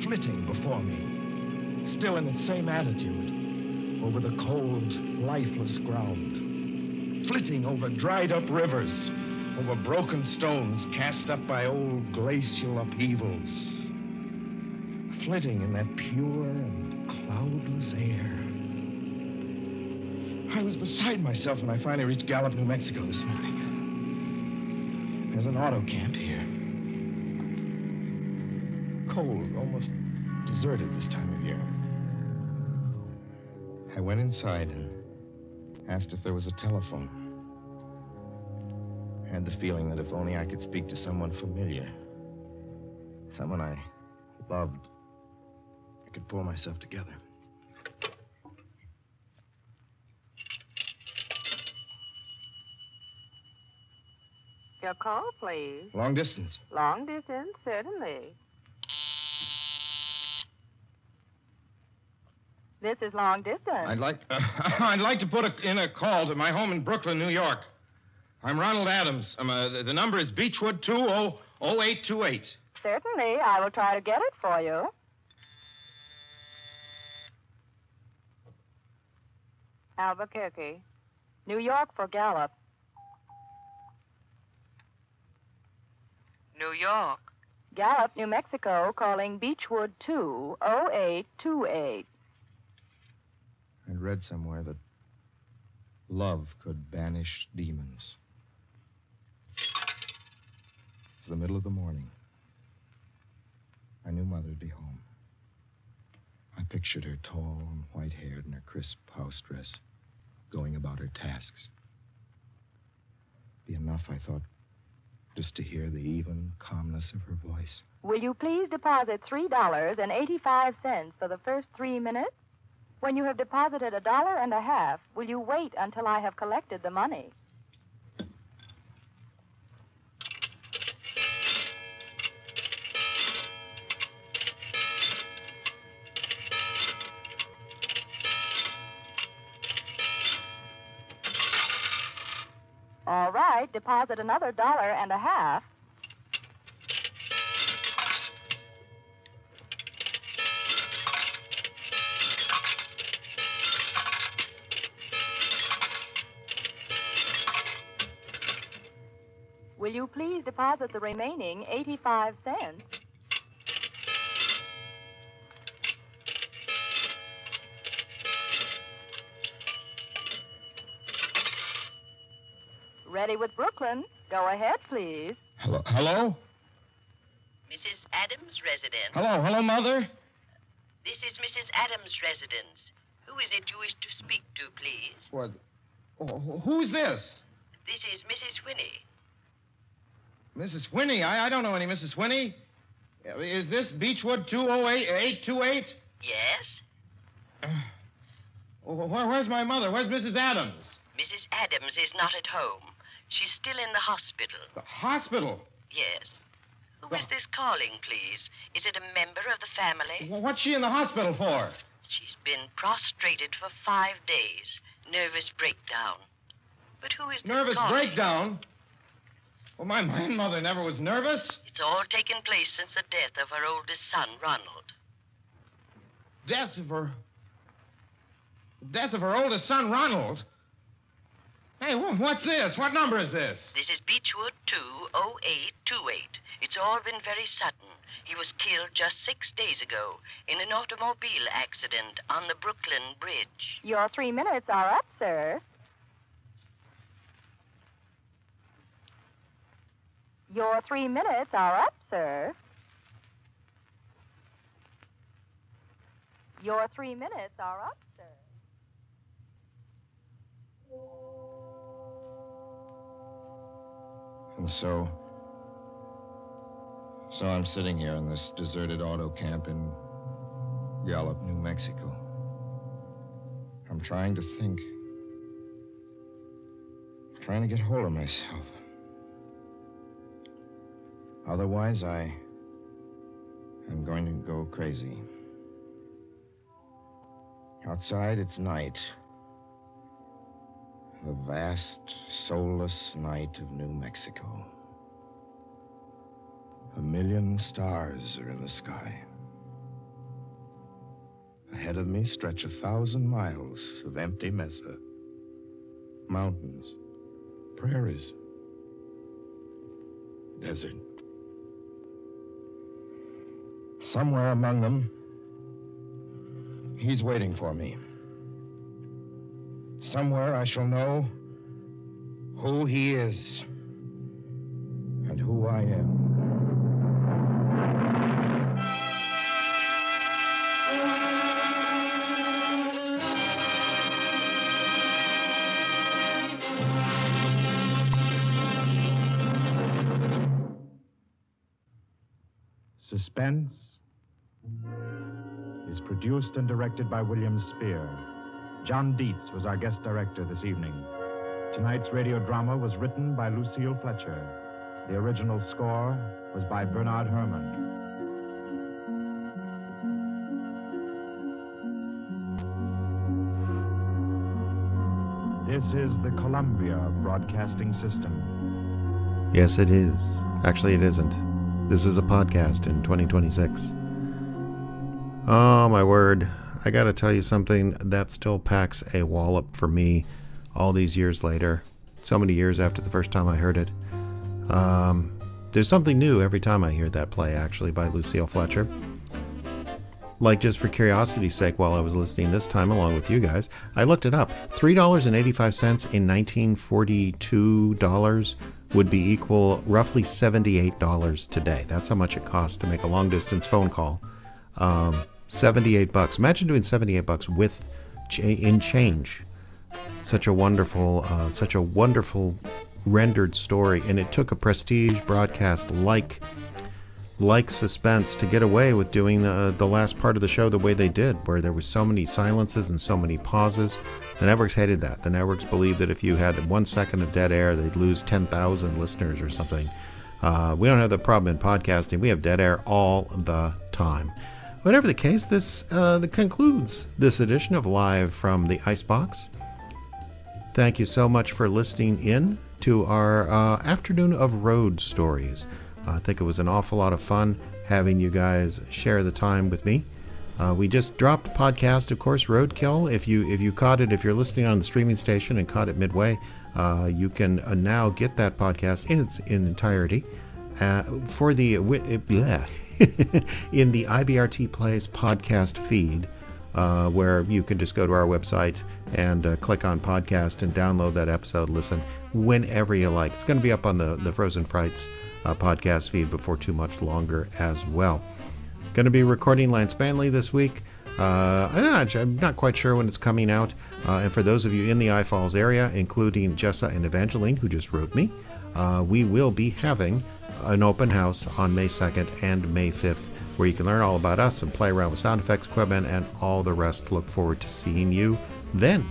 I: flitting before me, still in the same attitude, over the cold, lifeless ground, flitting over dried-up rivers, over broken stones cast up by old glacial upheavals, flitting in that pure and cloudless air. I was beside myself when I finally reached Gallup, New Mexico this morning. There's an auto camp here. Cold, almost deserted this time of year. I went inside and asked if there was a telephone. I had the feeling that if only I could speak to someone familiar, someone I loved, I could pull myself together.
L: Your call, please.
I: Long distance.
L: Long distance, certainly. This is long distance.
I: I'd like to put in a call to my home in Brooklyn, New York. I'm Ronald Adams. The number is Beechwood 200828.
L: Certainly. I will try to get it for you. Albuquerque. New York for Gallup. New York. Gallup, New Mexico, calling Beechwood 20828.
I: I'd read somewhere that love could banish demons. It's the middle of the morning. I knew Mother'd be home. I pictured her tall and white-haired in her crisp house dress, going about her tasks. Be enough, I thought, just to hear the even calmness of her voice.
L: Will you please deposit $3.85 for the first 3 minutes? When you have deposited $1.50, will you wait until I have collected the money? All right, deposit another $1.50. Will you please deposit the remaining 85 cents? Ready with Brooklyn. Go ahead, please.
I: Hello?
M: Mrs. Adams' residence.
I: Hello, Mother?
M: This is Mrs. Adams' residence. Who is it you wish to speak to, please?
I: What? Who's this?
M: This is Mrs. Whinney.
I: Mrs. Whinney? I don't know any Mrs. Whinney. Is this Beechwood 200828?
M: Yes?
I: Where's my mother? Where's Mrs. Adams?
M: Mrs. Adams is not at home. She's still in the hospital.
I: The hospital?
M: Yes. Who is this calling, please? Is it a member of the family?
I: Well, what's she in the hospital for?
M: She's been prostrated for 5 days. Nervous breakdown. But who is this
I: Nervous
M: calling?
I: breakdown? Well, my mother never was nervous.
M: It's all taken place since the death of her oldest son, Ronald.
I: Death of her oldest son, Ronald? Hey, what's this? What number is this?
M: This is Beechwood 20828. It's all been very sudden. He was killed just 6 days ago in an automobile accident on the Brooklyn Bridge.
N: Your 3 minutes are up, sir. Your 3 minutes are up, sir. Your 3 minutes are up, sir.
I: And so I'm sitting here in this deserted auto camp in Gallup, New Mexico. I'm trying to think. Trying to get hold of myself. Otherwise, I'm going to go crazy. Outside, it's night. The vast, soulless night of New Mexico. 1 million stars are in the sky. Ahead of me stretch 1,000 miles of empty mesa. Mountains, prairies, desert. Somewhere among them, he's waiting for me. Somewhere I shall know who he is and who I am.
H: Suspense is produced and directed by William Spear. John Dietz was our guest director this evening. Tonight's radio drama was written by Lucille Fletcher. The original score was by Bernard Herrmann. This is the Columbia Broadcasting System.
A: Yes, it is. Actually, it isn't. This is a podcast in 2026. Oh, my word. I gotta tell you something that still packs a wallop for me all these years later. So many years after the first time I heard it. There's something new every time I hear that play, actually, by Lucille Fletcher. Like, just for curiosity's sake, while I was listening this time along with you guys, I looked it up. $3.85 in 1942 dollars would be equal roughly $78 today. That's how much it costs to make a long-distance phone call. $78. Imagine doing $78 with in change. Such a wonderful rendered story, and it took a prestige broadcast like Suspense to get away with doing the last part of the show the way they did, where there was so many silences and so many pauses. The networks hated that. The networks believed that if you had 1 second of dead air, they'd lose 10,000 listeners or something. We don't have the problem in podcasting. We have dead air all the time. Whatever the case, this concludes this edition of Live from the Icebox. Thank you so much for listening in to our afternoon of road stories. I think it was an awful lot of fun having you guys share the time with me. We just dropped a podcast, of course, Roadkill. If you caught it, if you're listening on the streaming station and caught it midway, you can now get that podcast in its entirety for the in the IBRT Plays podcast feed, where you can just go to our website and click on podcast and download that episode. Listen whenever you like. It's going to be up on the Frozen Frights podcast feed before too much longer as well. Going to be recording Lance Manley this week. I'm not quite sure when it's coming out. And for those of you in the I-Falls area, including Jessa and Evangeline, who just wrote me, we will be having an open house on May 2nd and May 5th, where you can learn all about us and play around with sound effects equipment and all the rest. Look forward to seeing you then.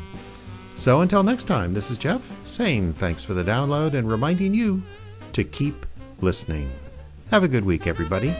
A: So until next time, this is Jeff saying thanks for the download and reminding you to keep listening. Have a good week, everybody.